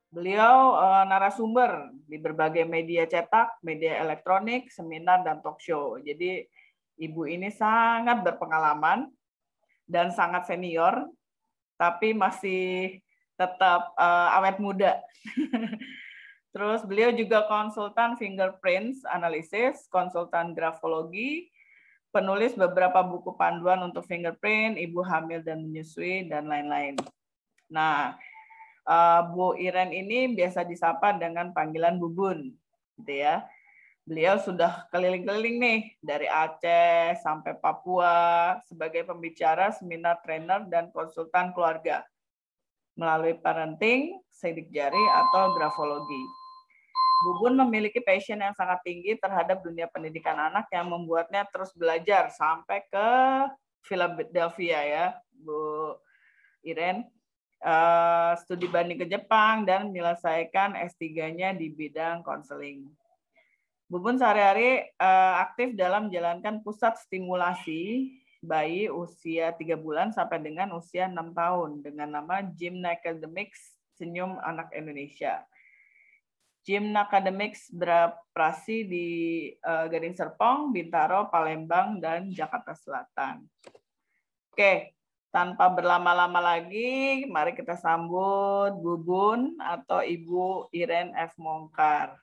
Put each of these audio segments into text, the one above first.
Beliau narasumber di berbagai media cetak, media elektronik, seminar, dan talk show. Jadi Ibu ini sangat berpengalaman dan sangat senior, tapi masih tetap awet muda. Terus beliau juga konsultan fingerprints analysis, konsultan grafologi, penulis beberapa buku panduan untuk fingerprint, ibu hamil dan menyusui, dan lain-lain. Nah, Bu Iren ini biasa disapa dengan panggilan Bubun, gitu ya. Beliau sudah keliling-keliling nih dari Aceh sampai Papua sebagai pembicara, seminar, trainer, dan konsultan keluarga melalui parenting, sidik jari, atau grafologi. Bubun memiliki passion yang sangat tinggi terhadap dunia pendidikan anak yang membuatnya terus belajar sampai ke Philadelphia ya, Bu Iren. Studi banding ke Jepang dan menyelesaikan S3-nya di bidang konseling. Bubun sehari-hari aktif dalam menjalankan pusat stimulasi bayi usia 3 bulan sampai dengan usia 6 tahun dengan nama Gymnacademics Senyum Anak Indonesia. Gymnacademics beroperasi di Gading Serpong, Bintaro, Palembang, dan Jakarta Selatan. Oke. Tanpa berlama-lama lagi, mari kita sambut Bubun atau Ibu Iren F. Mongkar.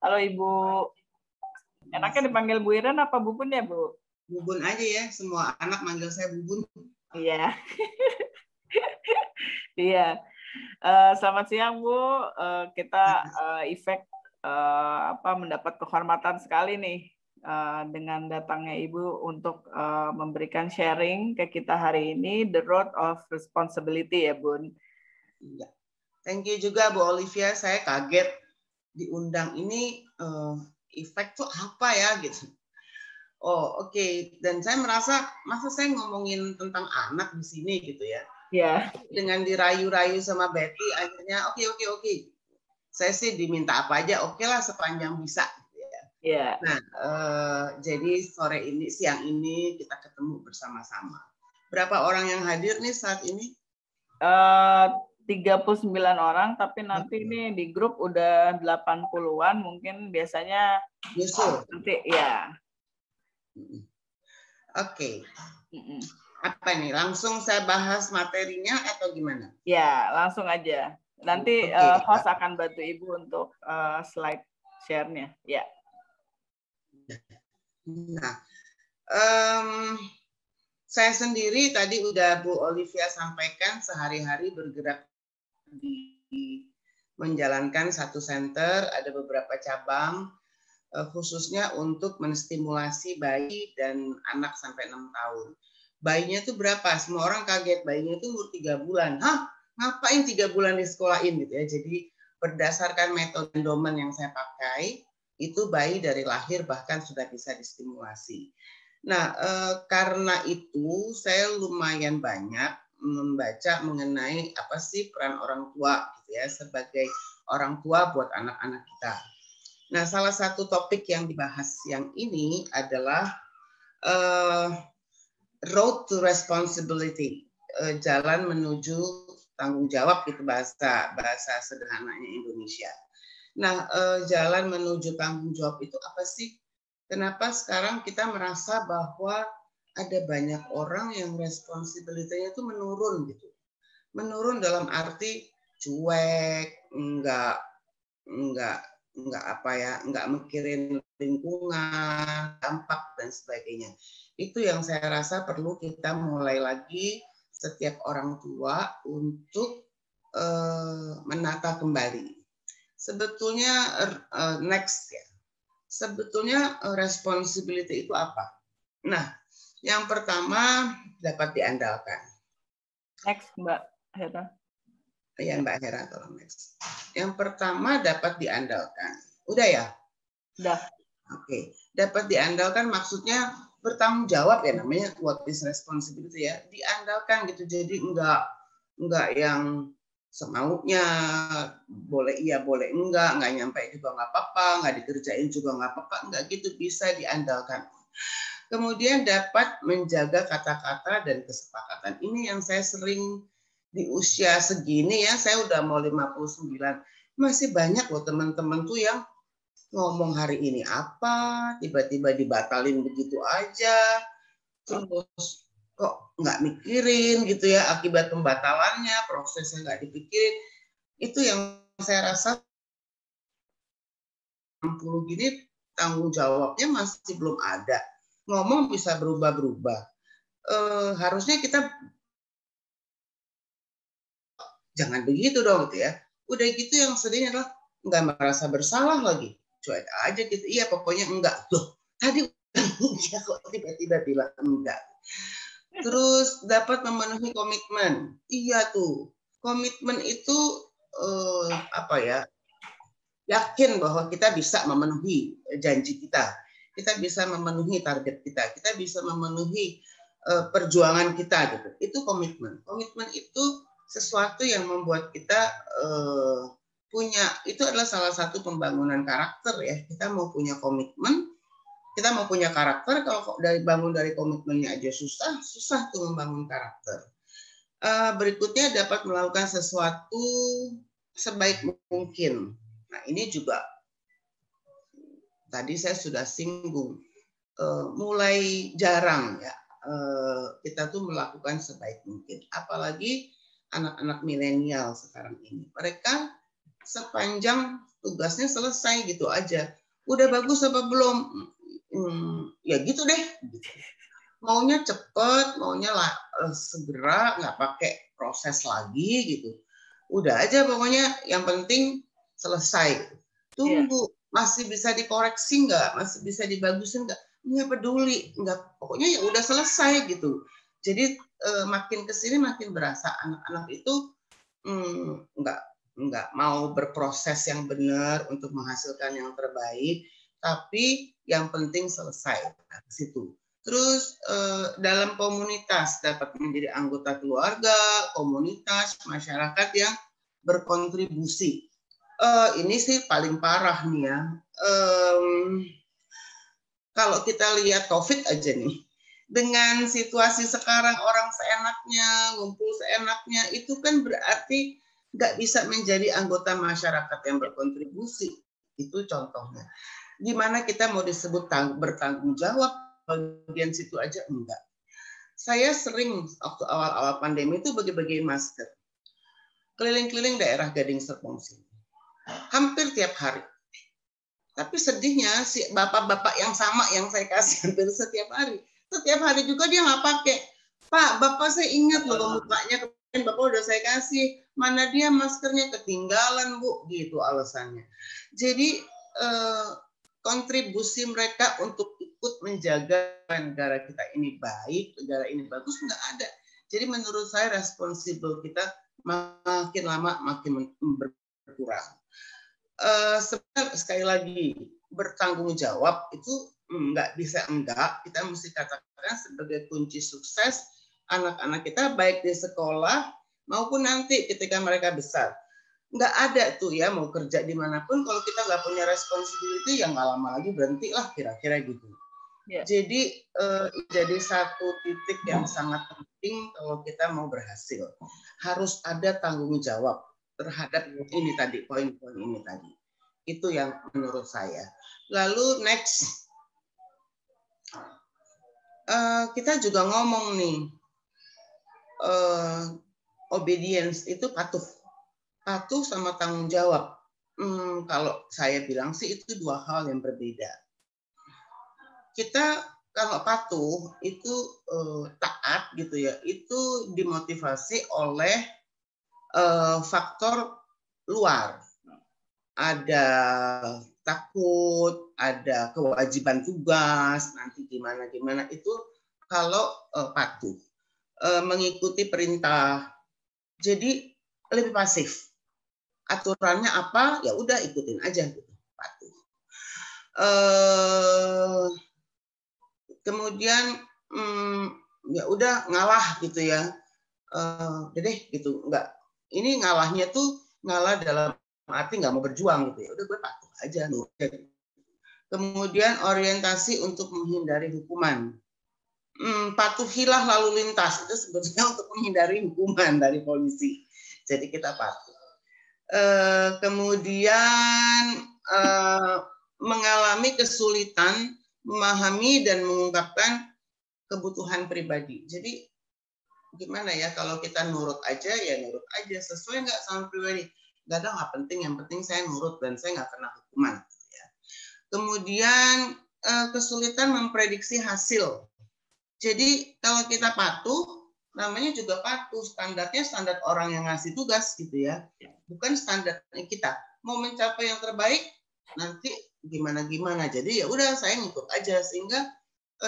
Halo Ibu. Enaknya dipanggil Bu Iren apa Bubun ya, Bu? Bubun aja ya, semua anak manggil saya Bubun. Iya. Iya. Selamat siang Bu. Kita mendapat kehormatan sekali nih dengan datangnya Ibu untuk memberikan sharing ke kita hari ini, The Road of Responsibility ya, Bun. Iya. Thank you juga Bu Olivia, saya kaget diundang ini, efek tuh apa ya gitu. Oh oke. Dan saya merasa, masa saya ngomongin tentang anak di sini gitu ya. Iya. Dengan dirayu-rayu sama Betty, akhirnya oke. Saya sih diminta apa aja, oke lah sepanjang bisa. Yeah. Nah, jadi siang ini kita ketemu bersama-sama. Berapa orang yang hadir nih saat ini? 39 orang, tapi nanti ini di grup udah 80-an, mungkin biasanya nanti ya. Oke. Apa nih? Langsung saya bahas materinya atau gimana? Ya, langsung aja. Nanti host akan bantu Ibu untuk slide share-nya. Ya. Nah, saya sendiri tadi udah Bu Olivia sampaikan sehari-hari bergerak di menjalankan satu center, ada beberapa cabang, khususnya untuk menstimulasi bayi dan anak sampai 6 tahun. Bayinya itu berapa? Semua orang kaget, bayinya itu umur 3 bulan. Hah? Ngapain 3 bulan di sekolahin gitu ya? Jadi berdasarkan metode endowment yang saya pakai, itu bayi dari lahir bahkan sudah bisa distimulasi. Nah, karena itu saya lumayan banyak membaca mengenai apa sih peran orang tua gitu ya, sebagai orang tua buat anak-anak kita. Nah, salah satu topik yang dibahas yang ini adalah road to responsibility, jalan menuju tanggung jawab gitu bahasa sederhananya Indonesia. Nah, jalan menuju tanggung jawab itu apa sih? Kenapa sekarang kita merasa bahwa ada banyak orang yang responsibility-nya itu menurun gitu. Menurun dalam arti cuek, enggak mikirin lingkungan, dampak dan sebagainya. Itu yang saya rasa perlu kita mulai lagi setiap orang tua untuk menata kembali. Sebetulnya next ya. Sebetulnya responsibility itu apa? Nah, yang pertama dapat diandalkan. Next, Mbak Hera. Ya, Mbak Hera, tolong next. Yang pertama dapat diandalkan. Udah ya? Udah. Oke. Dapat diandalkan maksudnya bertanggung jawab ya, namanya what is responsibility ya. Diandalkan gitu. Jadi enggak yang semaunya, boleh iya boleh enggak nyampe juga nggak apa-apa, nggak dikerjain juga nggak apa-apa, nggak gitu, bisa diandalkan. Kemudian dapat menjaga kata-kata dan kesepakatan. Ini yang saya sering di usia segini ya, saya udah mau 59, masih banyak loh teman-teman tuh yang ngomong hari ini apa, tiba-tiba dibatalin begitu aja, terus kok nggak mikirin gitu ya akibat pembatalannya, prosesnya nggak dipikirin. Itu yang saya rasa 60 gini tanggung jawabnya masih belum ada. Ngomong bisa berubah-berubah. Harusnya kita jangan begitu dong gitu ya. Udah gitu yang sedihnya adalah nggak merasa bersalah lagi. Cuek aja gitu. Iya pokoknya enggak. Loh, tadi ya kok tiba-tiba bilang enggak. Terus dapat memenuhi komitmen. Iya tuh. Komitmen itu apa ya? Yakin bahwa kita bisa memenuhi janji kita. Kita bisa memenuhi target kita. Kita bisa memenuhi perjuangan kita gitu. Itu komitmen. Komitmen itu sesuatu yang membuat kita punya, itu adalah salah satu pembangunan karakter ya. Kita mau punya komitmen, kita mau punya karakter, kalau bangun dari komitmennya aja susah tuh membangun karakter. Berikutnya dapat melakukan sesuatu sebaik mungkin. Nah ini juga tadi saya sudah singgung, mulai jarang ya kita tuh melakukan sebaik mungkin. Apalagi anak-anak milenial sekarang ini. Mereka sepanjang tugasnya selesai gitu aja. Udah bagus apa belum? Ya gitu deh. Maunya cepet, maunya segera, nggak pakai proses lagi gitu. Udah aja pokoknya yang penting selesai. Tunggu, masih bisa dikoreksi nggak? Masih bisa dibagusin nggak? Nggak peduli, nggak, pokoknya ya udah selesai gitu. Jadi makin kesini makin berasa anak-anak itu nggak mau berproses yang benar untuk menghasilkan yang terbaik, tapi yang penting selesai. Nah, ke situ. Terus dalam komunitas dapat menjadi anggota keluarga, komunitas, masyarakat yang berkontribusi. Ini sih paling parah nih ya. Kalau kita lihat COVID aja nih, dengan situasi sekarang orang seenaknya, ngumpul seenaknya, itu kan berarti nggak bisa menjadi anggota masyarakat yang berkontribusi. Itu contohnya. Gimana kita mau disebut bertanggung jawab, bagian situ aja enggak. Saya sering waktu awal-awal pandemi itu bagi-bagi masker. Keliling-keliling daerah Gading Serpong sini. Hampir tiap hari. Tapi sedihnya si bapak-bapak yang sama yang saya kasih hampir setiap hari juga dia nggak pakai. Pak, bapak saya ingat loh mukanya kemarin bapak udah saya kasih. Mana dia maskernya ketinggalan Bu, gitu alasannya. Jadi kontribusi mereka untuk ikut menjaga negara kita ini baik, negara ini bagus nggak ada. Jadi menurut saya responsibel kita makin lama makin berkurang. Sekali lagi bertanggung jawab itu nggak bisa enggak, kita mesti katakan sebagai kunci sukses anak-anak kita baik di sekolah maupun nanti ketika mereka besar. Nggak ada tuh ya mau kerja dimanapun kalau kita nggak punya responsibility yang nggak lama lagi berhenti lah kira-kira gitu. Jadi jadi satu titik yang sangat penting kalau kita mau berhasil harus ada tanggung jawab terhadap ini tadi, poin-poin ini tadi. Itu yang menurut saya. Lalu next, kita juga ngomong nih, obedience itu patuh. Patuh sama tanggung jawab. Kalau saya bilang sih itu dua hal yang berbeda. Kita kalau patuh itu taat gitu ya, itu dimotivasi oleh faktor luar, ada takut, ada kewajiban tugas, nanti gimana itu kalau patuh, mengikuti perintah, jadi lebih pasif. Aturannya apa ya udah ikutin aja gitu, patuh. Kemudian ya udah ngalah gitu ya, udah deh gitu, nggak ini ngalahnya tuh ngalah dalam arti nggak mau berjuang gitu ya. Udah gue patuh aja nurut. Kemudian orientasi untuk menghindari hukuman. Patuhilah lalu lintas, itu sebetulnya untuk menghindari hukuman dari polisi. Jadi kita patuh. Kemudian mengalami kesulitan memahami dan mengungkapkan kebutuhan pribadi. Jadi gimana ya, kalau kita nurut aja ya nurut aja, sesuai nggak sama pribadi. Nggak ada, nggak penting, yang penting saya nurut dan saya nggak kena hukuman. Kemudian kesulitan memprediksi hasil. Jadi kalau kita patuh, namanya juga patuh, standarnya standar orang yang ngasih tugas gitu ya, bukan standarnya kita. Mau mencapai yang terbaik nanti gimana. Jadi ya udah saya ngikut aja, sehingga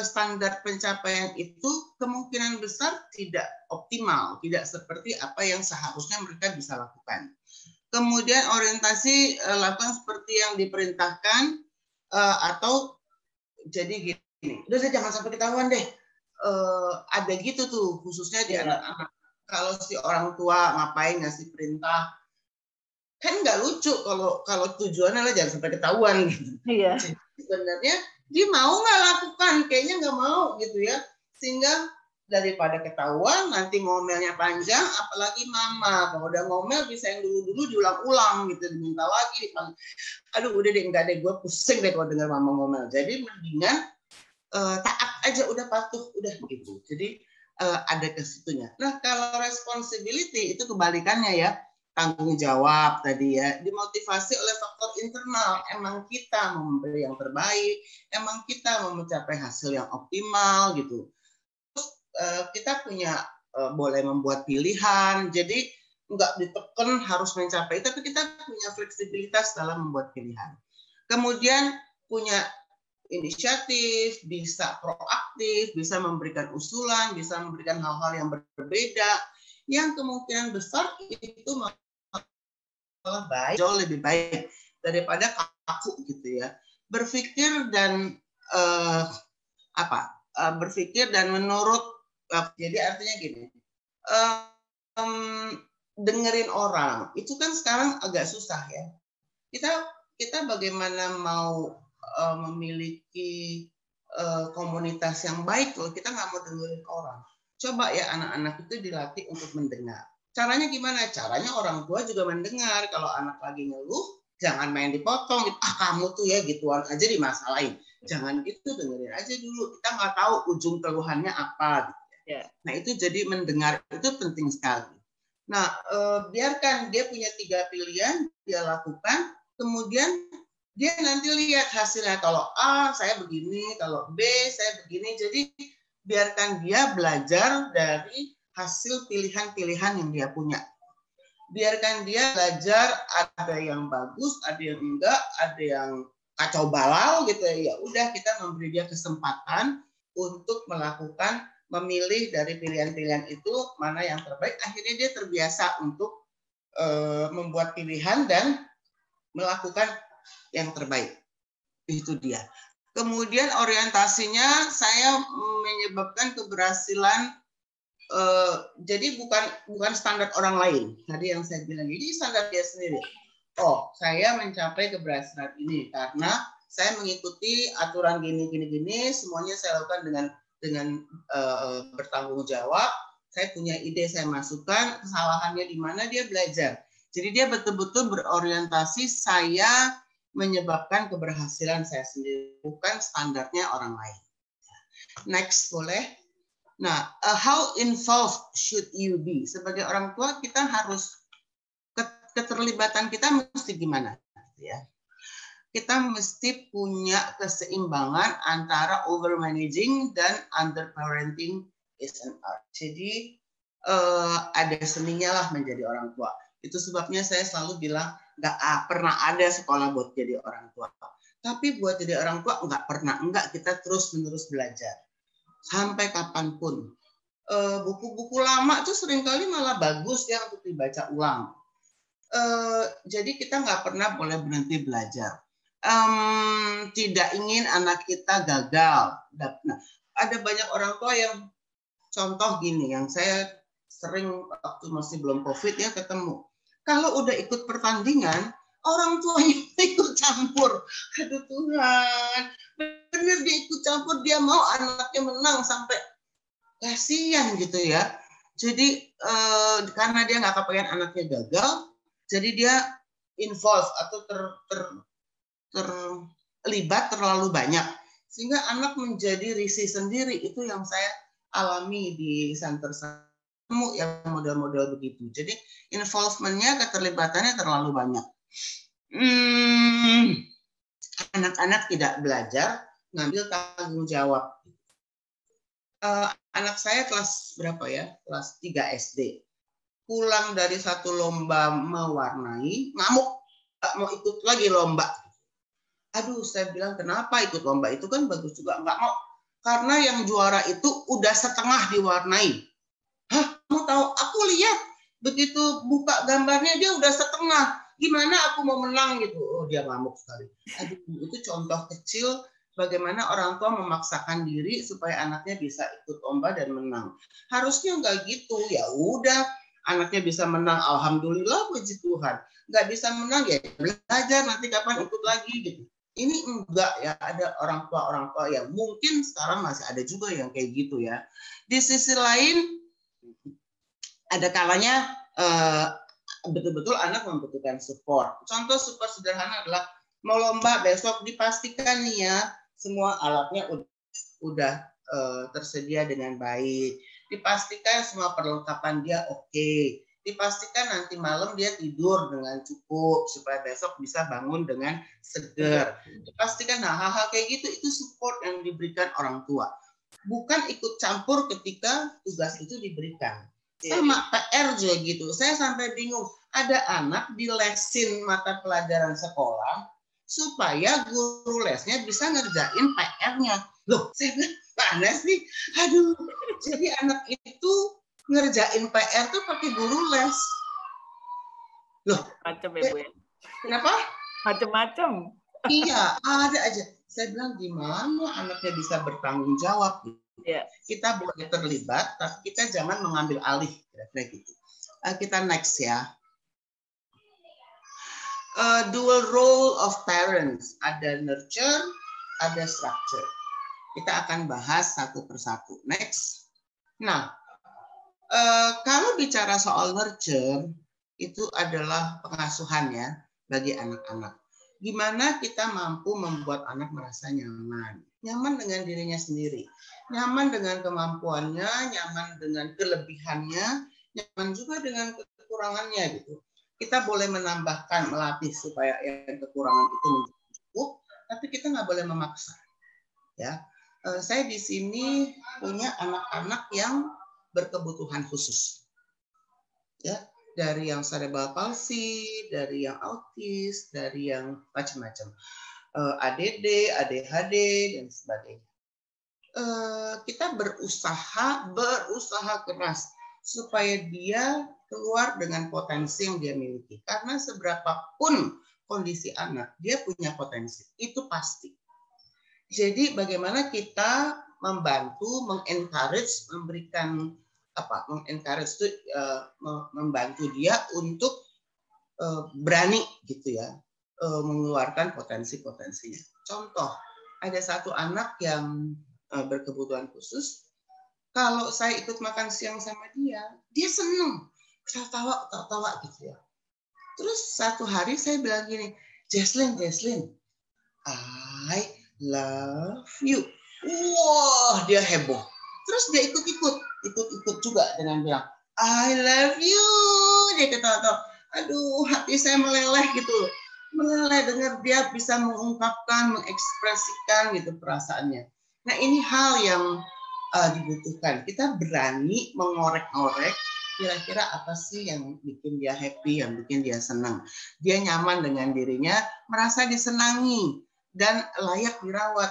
standar pencapaian itu kemungkinan besar tidak optimal, tidak seperti apa yang seharusnya mereka bisa lakukan. Kemudian orientasi lakukan seperti yang diperintahkan, atau jadi gini, udah saya jangan sampai ketahuan deh. Ada gitu tuh, khususnya di anak-anak. Kalau si orang tua ngapain ngasih perintah, kan nggak lucu kalau tujuannya lah jangan sampai ketahuan gitu. Iya. Jadi sebenarnya dia mau nggak lakukan, kayaknya nggak mau gitu ya. Sehingga daripada ketahuan nanti ngomelnya panjang, apalagi mama kalau udah ngomel bisa yang dulu diulang-ulang gitu, diminta lagi. Aduh udah deh, enggak deh, gue pusing deh kalau dengar mama ngomel. Jadi mendingan taat aja, udah patuh, udah gitu. Jadi ada ke situnya. Nah kalau responsibility itu kebalikannya ya, tanggung jawab tadi ya, dimotivasi oleh faktor internal. Emang kita mau memberi yang terbaik, emang kita mau mencapai hasil yang optimal gitu. Terus kita punya boleh membuat pilihan, jadi nggak ditekan harus mencapai, tapi kita punya fleksibilitas dalam membuat pilihan. Kemudian punya inisiatif, bisa proaktif, bisa memberikan usulan, bisa memberikan hal-hal yang berbeda, yang kemungkinan besar itu malah baik, jauh lebih baik daripada kaku gitu ya. Berpikir dan berpikir dan menurut, jadi artinya gini, dengerin orang itu kan sekarang agak susah ya. Kita bagaimana mau memiliki komunitas yang baik kalau kita nggak mau dengerin orang. Coba ya anak-anak itu dilatih untuk mendengar. Caranya gimana? Caranya orang tua juga mendengar. Kalau anak lagi ngeluh, jangan main dipotong. Kamu tuh ya gituan aja dimasalahin. Jangan gitu, dengerin aja dulu. Kita nggak tahu ujung keluhannya apa. Gitu. Nah itu jadi mendengar itu penting sekali. Nah biarkan dia punya 3 pilihan, dia lakukan. Kemudian dia nanti lihat hasilnya, kalau A saya begini, kalau B saya begini. Jadi biarkan dia belajar dari hasil pilihan-pilihan yang dia punya. Biarkan dia belajar, ada yang bagus, ada yang enggak, ada yang kacau balau gitu ya. Udah kita memberi dia kesempatan untuk melakukan, memilih dari pilihan-pilihan itu mana yang terbaik. Akhirnya dia terbiasa untuk membuat pilihan dan melakukan yang terbaik. Itu dia. Kemudian orientasinya saya menyebabkan keberhasilan, jadi bukan standar orang lain. Tadi yang saya bilang, ini standar dia sendiri. Oh, saya mencapai keberhasilan ini karena saya mengikuti aturan gini, semuanya saya lakukan dengan bertanggung jawab. Saya punya ide, saya masukkan, kesalahannya di mana dia belajar. Jadi dia betul-betul berorientasi saya menyebabkan keberhasilan saya sendiri, bukan standarnya orang lain. Next boleh. Nah, how involved should you be? Sebagai orang tua kita harus, keterlibatan kita mesti gimana? Ya. Kita mesti punya keseimbangan antara over managing dan under parenting is an art. Jadi ada seninya lah menjadi orang tua. Itu sebabnya saya selalu bilang nggak pernah ada sekolah buat jadi orang tua. Tapi buat jadi orang tua nggak pernah. Enggak, kita terus-menerus belajar. Sampai kapanpun. Buku-buku lama tuh seringkali malah bagus ya untuk dibaca ulang. Jadi kita nggak pernah boleh berhenti belajar. Tidak ingin anak kita gagal. Nah, ada banyak orang tua yang contoh gini, yang saya sering waktu masih belum COVID ya ketemu. Kalau udah ikut pertandingan, orang tuanya ikut campur. Aduh Tuhan, benar dia ikut campur, dia mau anaknya menang sampai kasihan gitu ya. Jadi karena dia nggak kepengen anaknya gagal, jadi dia involve atau terlibat terlalu banyak. Sehingga anak menjadi risih sendiri. Itu yang saya alami di center saya, yang model-model begitu. Jadi involvement-nya, keterlibatannya terlalu banyak. Anak-anak tidak belajar ngambil tanggung jawab. Anak saya kelas berapa ya? Kelas 3 SD. Pulang dari satu lomba mewarnai, ngamuk, nggak mau ikut lagi lomba. Aduh, saya bilang kenapa ikut lomba itu kan bagus juga, nggak mau. Karena yang juara itu udah setengah diwarnai. Hah, mau tahu? Aku lihat begitu buka gambarnya dia udah setengah. Gimana aku mau menang gitu? Oh, dia ngamuk sekali. Aduh, itu contoh kecil bagaimana orang tua memaksakan diri supaya anaknya bisa ikut lomba dan menang. Harusnya nggak gitu. Ya udah, anaknya bisa menang, alhamdulillah, puji Tuhan. Nggak bisa menang ya belajar, nanti kapan ikut lagi gitu. Ini enggak ya, ada orang tua yang mungkin sekarang masih ada juga yang kayak gitu ya. Di sisi lain, ada kalanya betul-betul anak membutuhkan support. Contoh super sederhana adalah mau lomba besok, dipastikan nih ya semua alatnya udah tersedia dengan baik. Dipastikan semua perlengkapan dia oke. Dipastikan nanti malam dia tidur dengan cukup supaya besok bisa bangun dengan segar. Dipastikan hal-hal kayak gitu, itu support yang diberikan orang tua. Bukan ikut campur ketika tugas itu diberikan. Sama PR juga gitu. Saya sampai bingung. Ada anak dilesin mata pelajaran sekolah supaya guru lesnya bisa ngerjain PR-nya. Loh, saya bilang, mana sih? Aduh, jadi anak itu ngerjain PR tuh pakai guru les. Loh, macam ya Bu ya. Kenapa? Macam-macam. Iya, ada aja. Saya bilang gimana anaknya bisa bertanggung jawab. Yeah. Kita boleh terlibat, tapi kita jangan mengambil alih. Kira-kira gitu. Kita next ya. Dual role of parents. Ada nurture, ada structure. Kita akan bahas satu persatu. Next. Nah, kalau bicara soal nurture, itu adalah pengasuhan ya bagi anak-anak. Gimana kita mampu membuat anak merasa nyaman. Nyaman dengan dirinya sendiri. Nyaman dengan kemampuannya, nyaman dengan kelebihannya, nyaman juga dengan kekurangannya gitu. Kita boleh menambahkan, melatih supaya yang kekurangan itu menjadi cukup, tapi kita nggak boleh memaksa. Ya, saya di sini punya anak-anak yang berkebutuhan khusus. Ya, dari yang cerebral palsy, dari yang autis, dari yang macam-macam. ADD, ADHD dan sebagainya. Kita berusaha keras supaya dia keluar dengan potensi yang dia miliki. Karena seberapapun kondisi anak, dia punya potensi. Itu pasti. Jadi bagaimana kita membantu, mengencourage, memberikan mengencourage itu membantu dia untuk berani gitu ya, mengeluarkan potensi-potensinya. Contoh, ada satu anak yang berkebutuhan khusus. Kalau saya ikut makan siang sama dia senang, ketawa gitu ya. Terus satu hari saya bilang gini, Jesslyn, I love you. Wah, dia heboh. Terus dia ikut juga dengan bilang, I love you. Dia ketawa-tawa. Aduh, hati saya meleleh gitu. Meleleh dengar dia bisa mengungkapkan, mengekspresikan gitu perasaannya. Nah, ini hal yang dibutuhkan. Kita berani mengorek-ngorek kira-kira apa sih yang bikin dia happy, yang bikin dia senang. Dia nyaman dengan dirinya, merasa disenangi dan layak dirawat.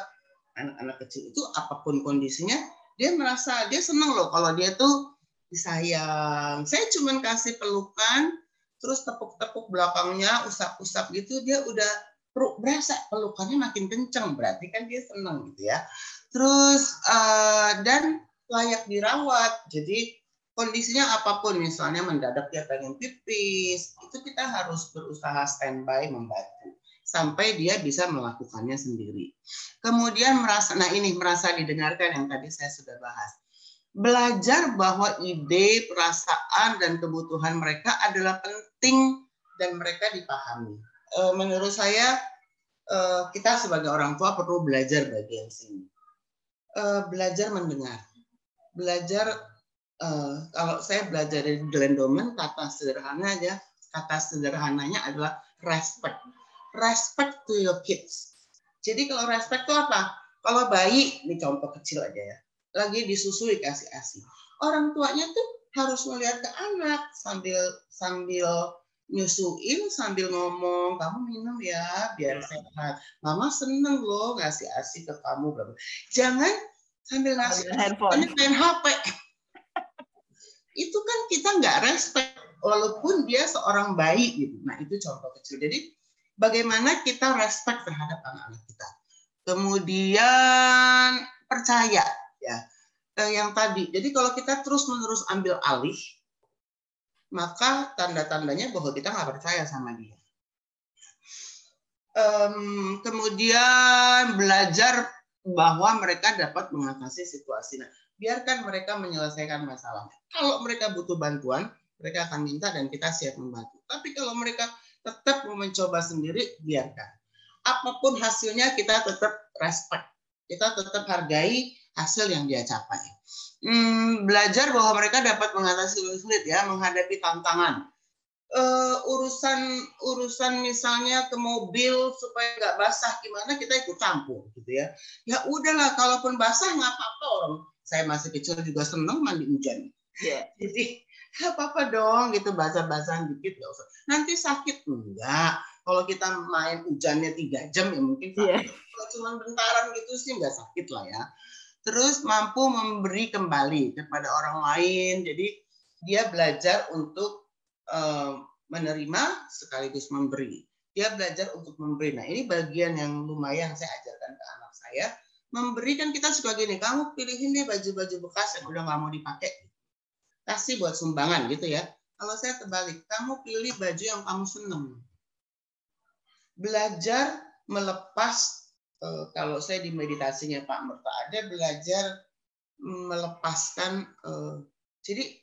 Anak-anak kecil itu apapun kondisinya, dia merasa dia senang loh kalau dia tuh disayang. Saya cuma kasih pelukan, terus tepuk-tepuk belakangnya, usap-usap gitu, dia udah berasa pelukannya makin kenceng, berarti kan dia senang gitu ya. Terus dan layak dirawat. Jadi kondisinya apapun, misalnya mendadak dia pengen pipis, itu kita harus berusaha standby membantu sampai dia bisa melakukannya sendiri. Kemudian merasa didengarkan yang tadi saya sudah bahas. Belajar bahwa ide, perasaan, dan kebutuhan mereka adalah penting dan mereka dipahami. Menurut saya kita sebagai orang tua perlu belajar bagian sini. Belajar mendengar. Belajar, kalau saya belajar dari Glenn Doman, kata sederhananya adalah respect. Respect to your kids. Jadi kalau respect itu apa? Kalau bayi, ini contoh kecil aja ya, lagi disusui kasih ASI. Orang tuanya tuh harus melihat ke anak sambil nyusuin, sambil ngomong, kamu minum ya biar sehat. Mama seneng loh ngasih ASI ke kamu. Jangan sambil ngasih handphone main HP. Itu kan kita nggak respect walaupun dia seorang bayi gitu. Nah itu contoh kecil. Jadi bagaimana kita respect terhadap anak-anak kita. Kemudian percaya ya. Yang tadi. Jadi kalau kita terus-menerus ambil alih, maka tanda-tandanya bahwa kita nggak percaya sama dia. Kemudian belajar bahwa mereka dapat mengatasi situasi. Nah, biarkan mereka menyelesaikan masalahnya. Kalau mereka butuh bantuan, mereka akan minta dan kita siap membantu. Tapi kalau mereka tetap mau mencoba sendiri, biarkan. Apapun hasilnya kita tetap respect. Kita tetap hargai hasil yang dia capai. Belajar bahwa mereka dapat mengatasi sulit ya, menghadapi tantangan. Urusan misalnya ke mobil supaya nggak basah gimana, kita ikut campur gitu ya. Ya udahlah, kalaupun basah nggak apa-apa, orang saya masih kecil juga seneng mandi hujan. Jadi nggak apa-apa dong gitu, basah-basahan dikit nggak usah. Nanti sakit enggak. Kalau kita main hujannya 3 jam ya mungkin sakit. Kalau cuma bentaran gitu sih nggak sakit lah ya. Terus mampu memberi kembali kepada orang lain. Jadi dia belajar untuk menerima sekaligus memberi. Dia belajar untuk memberi. Nah ini bagian yang lumayan saya ajarkan ke anak saya. Memberi kan kita suka gini, kamu pilihin deh baju-baju bekas yang udah nggak mau dipakai. Kasih buat sumbangan gitu ya. Kalau saya terbalik, kamu pilih baju yang kamu seneng. Belajar melepas, kalau saya di meditasinya Pak Merta ada, belajar melepaskan, jadi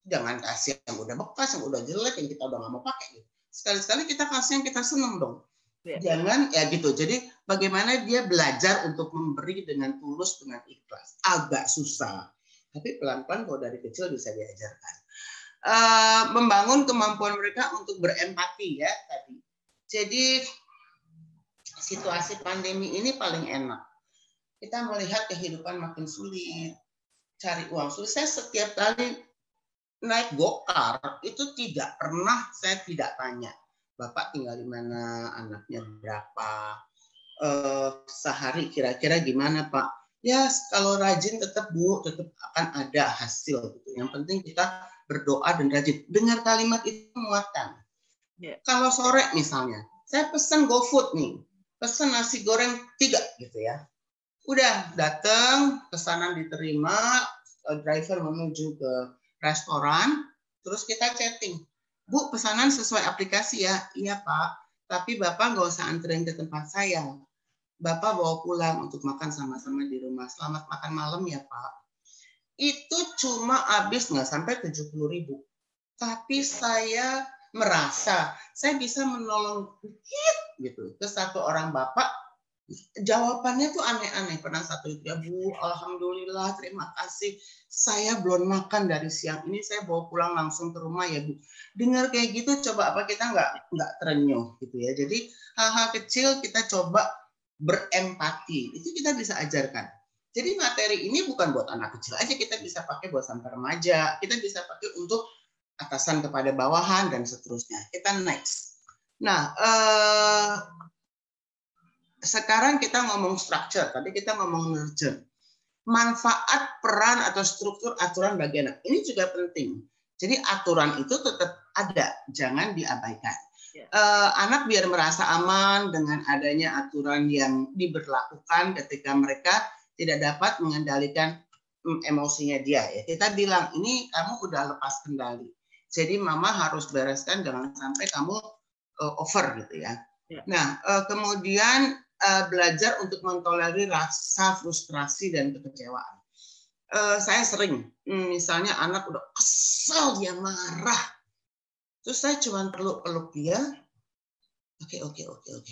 jangan kasih yang udah bekas, yang udah jelek, yang kita udah nggak mau pakai. Sekali-sekali kita kasih yang kita seneng dong. Jangan ya gitu. Jadi bagaimana dia belajar untuk memberi dengan tulus, dengan ikhlas. Agak susah, tapi pelan-pelan kalau dari kecil bisa diajarkan. Membangun kemampuan mereka untuk berempati ya tadi. Jadi situasi pandemi ini paling enak. Kita melihat kehidupan makin sulit, cari uang sulit. Saya setiap kali naik gokar itu tidak pernah saya tidak tanya, Bapak tinggal di mana, anaknya berapa, sehari kira-kira gimana Pak? Ya kalau rajin tetap Bu, tetap akan ada hasil. Gitu. Yang penting kita berdoa dan rajin. Dengar kalimat itu menguatkan. Kalau sore misalnya, saya pesan GoFood nih, pesan nasi goreng 3 gitu ya. Udah datang, pesanan diterima, driver menuju ke restoran, terus kita chatting. Bu, pesanan sesuai aplikasi ya? Iya Pak, tapi Bapak nggak usah anterin ke tempat saya. Bapak bawa pulang untuk makan sama-sama di rumah. Selamat makan malam ya Pak. Itu cuma habis nggak sampai 70.000. Tapi saya merasa saya bisa menolong gitu ke satu orang bapak. Jawabannya tuh aneh-aneh. Pernah satu itu ya Bu, alhamdulillah, terima kasih. Saya belum makan dari siang ini, saya bawa pulang langsung ke rumah ya Bu. Dengar kayak gitu, coba apa kita nggak terenyuh gitu ya. Jadi hal-hal kecil kita coba berempati, itu kita bisa ajarkan. Jadi materi ini bukan buat anak kecil aja, kita bisa pakai buat sampai remaja, kita bisa pakai untuk atasan kepada bawahan dan seterusnya. Kita next. Nah, sekarang kita ngomong structure, tadi kita ngomong nurture. Manfaat, peran, atau struktur aturan bagi anak. Ini juga penting. Jadi aturan itu tetap ada, jangan diabaikan. Anak biar merasa aman dengan adanya aturan yang diberlakukan ketika mereka tidak dapat mengendalikan emosinya dia ya. Kita bilang ini kamu udah lepas kendali. Jadi mama harus bereskan jangan sampai kamu over gitu ya. Nah, kemudian belajar untuk mentolerir rasa frustrasi dan kekecewaan. Saya sering, misalnya anak udah kesal, dia marah, terus saya cuma peluk dia. Oke,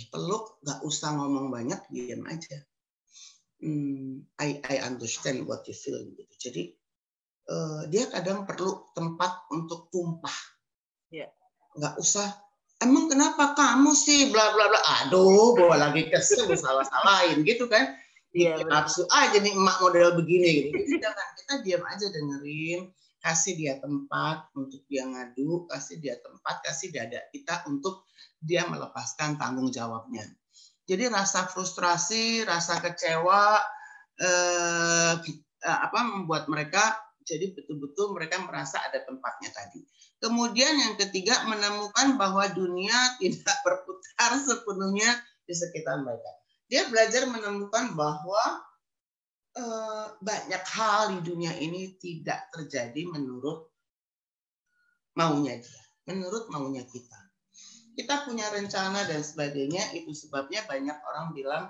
peluk, nggak usah ngomong banyak, diam aja. I understand what you feel gitu. Jadi dia kadang perlu tempat untuk tumpah. Nggak usah. Emang kenapa kamu sih bla bla bla. Aduh, bawa lagi kesel, salah-salahin gitu kan. Nafsu aja nih emak model begini gitu. Jadi jangan, kita diam aja dengerin, kasih dia tempat untuk dia ngadu, kasih dia tempat, kasih dada kita untuk dia melepaskan tanggung jawabnya. Jadi rasa frustrasi, rasa kecewa membuat mereka jadi betul-betul mereka merasa ada tempatnya tadi. Kemudian yang ketiga, menemukan bahwa dunia tidak berputar sepenuhnya di sekitar mereka. Dia belajar menemukan bahwa banyak hal di dunia ini tidak terjadi menurut maunya dia, menurut maunya kita. Kita punya rencana dan sebagainya, itu sebabnya banyak orang bilang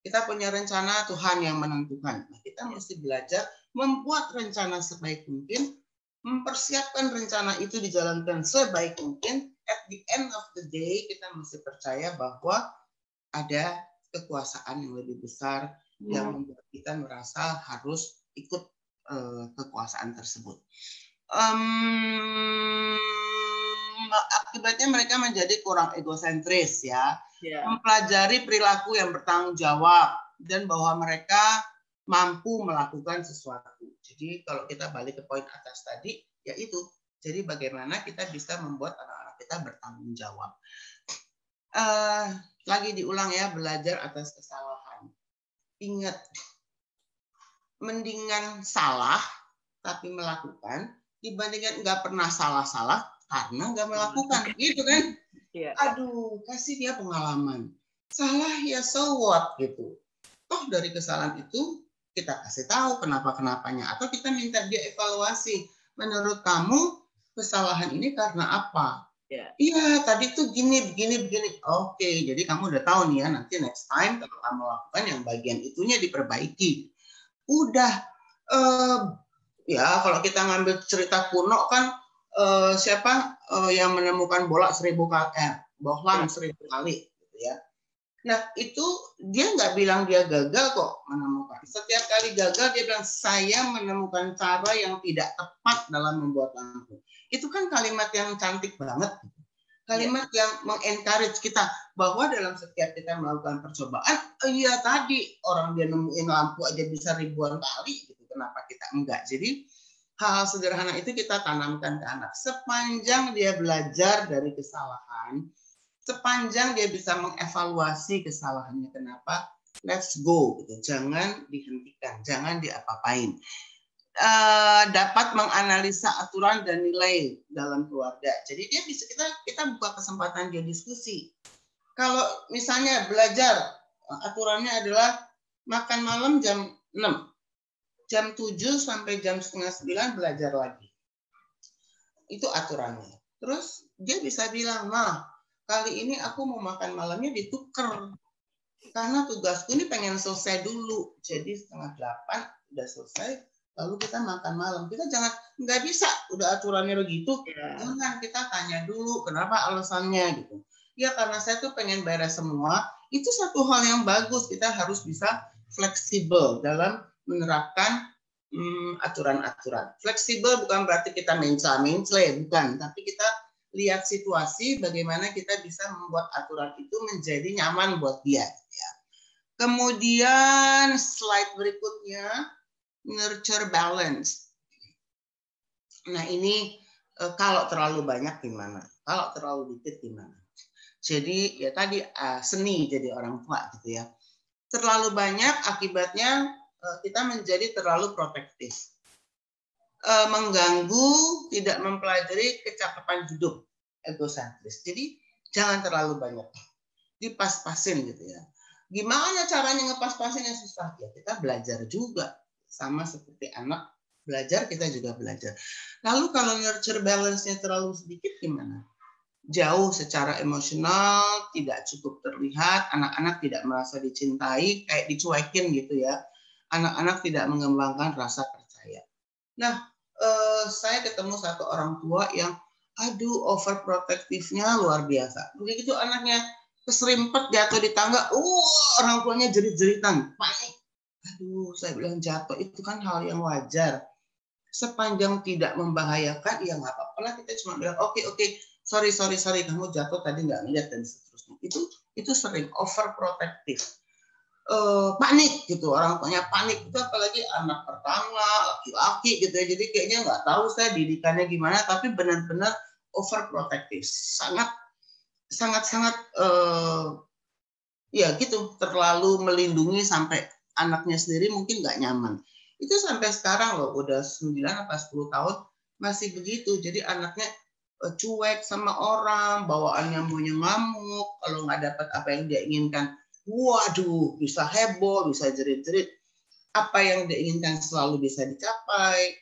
kita punya rencana, Tuhan yang menentukan. Nah, kita mesti belajar membuat rencana sebaik mungkin, mempersiapkan rencana itu dijalankan sebaik mungkin. At the end of the day, kita mesti percaya bahwa ada kekuasaan yang lebih besar yang membuat kita merasa harus ikut kekuasaan tersebut. Akibatnya mereka menjadi kurang egosentris ya. Mempelajari perilaku yang bertanggung jawab dan bahwa mereka mampu melakukan sesuatu. Jadi kalau kita balik ke poin atas tadi, yaitu jadi bagaimana kita bisa membuat anak-anak kita bertanggung jawab. Lagi diulang ya, belajar atas kesalahan. Ingat, mendingan salah tapi melakukan dibandingkan nggak pernah salah-salah karena nggak melakukan, gitu kan? Aduh, kasih dia pengalaman. Salah ya so what gitu. Toh dari kesalahan itu kita kasih tahu kenapa-kenapanya atau kita minta dia evaluasi. Menurut kamu kesalahan ini karena apa? Iya, tadi tuh begini. Oke, jadi kamu udah tahu nih ya, nanti next time kalau kamu lakukan yang bagian itunya diperbaiki. Udah, ya kalau kita ngambil cerita kuno kan, siapa yang menemukan bola 1000 kali, bohlam 1000 kali, gitu ya. Nah itu dia nggak bilang dia gagal kok menemukan. Setiap kali gagal dia bilang saya menemukan cara yang tidak tepat dalam membuat lampu. Itu kan kalimat yang cantik banget. Kalimat yang mengencourage kita bahwa dalam setiap kita melakukan percobaan, iya tadi orang dia nemuin lampu aja bisa ribuan kali, gitu. Kenapa kita enggak? Jadi hal-hal sederhana itu kita tanamkan ke anak. Sepanjang dia belajar dari kesalahan, sepanjang dia bisa mengevaluasi kesalahannya, kenapa? Let's go, gitu. Jangan dihentikan, jangan diapa-apain. Dapat menganalisa aturan dan nilai dalam keluarga. Jadi dia bisa kita buka kesempatan dia diskusi. Kalau misalnya belajar aturannya adalah makan malam jam 6, jam 7 sampai jam 8:30 belajar lagi. Itu aturannya. Terus dia bisa bilang, "Ma, kali ini aku mau makan malamnya ditukar. Karena tugasku ini pengen selesai dulu. Jadi 7:30 udah selesai. Lalu kita makan malam." Kita jangan, nggak bisa, udah aturannya begitu. Jangan, kita tanya dulu kenapa alasannya gitu. Ya karena saya tuh pengen beres semua. Itu satu hal yang bagus. Kita harus bisa fleksibel dalam menerapkan aturan-aturan. Fleksibel bukan berarti kita mencela-mencela, bukan. Tapi kita lihat situasi bagaimana kita bisa membuat aturan itu menjadi nyaman buat dia. Ya. Kemudian slide berikutnya. Nurture balance. Nah ini kalau terlalu banyak gimana? Kalau terlalu dikit gimana? Jadi ya tadi seni jadi orang tua gitu ya. Terlalu banyak akibatnya kita menjadi terlalu protektif. Mengganggu, tidak mempelajari kecakapan hidup, egosentris. Jadi jangan terlalu banyak. Dipas-pasin gitu ya. Gimana caranya ngepas-pasinnya susah? Ya kita belajar juga. sama seperti anak belajar, kita juga belajar. Lalu kalau nurture balance-nya terlalu sedikit gimana? Jauh secara emosional, tidak cukup terlihat, anak-anak tidak merasa dicintai, kayak dicuekin gitu ya. Anak-anak tidak mengembangkan rasa percaya. Nah, saya ketemu satu orang tua yang overprotective-nya luar biasa. Begitu anaknya keserimpet jatuh di tangga, orang tuanya jerit-jeritan, panik. Saya bilang jatuh itu kan hal yang wajar. Sepanjang tidak membahayakan, ya nggak apa-apa lah, kita cuma bilang oke, sorry, kamu jatuh tadi nggak ngeliat dan seterusnya. Itu sering overprotective. Panik gitu, orang tuanya panik itu, apalagi anak pertama laki-laki gitu ya, jadi kayaknya nggak tahu saya didikannya gimana, tapi benar-benar overprotective, sangat ya gitu, terlalu melindungi sampai anaknya sendiri mungkin nggak nyaman. Itu sampai sekarang loh, udah 9 atau 10 tahun masih begitu. Jadi anaknya cuek sama orang, bawaannya maunya ngamuk, kalau nggak dapat apa yang dia inginkan, waduh, bisa heboh, bisa jerit-jerit. Apa yang dia inginkan selalu bisa dicapai.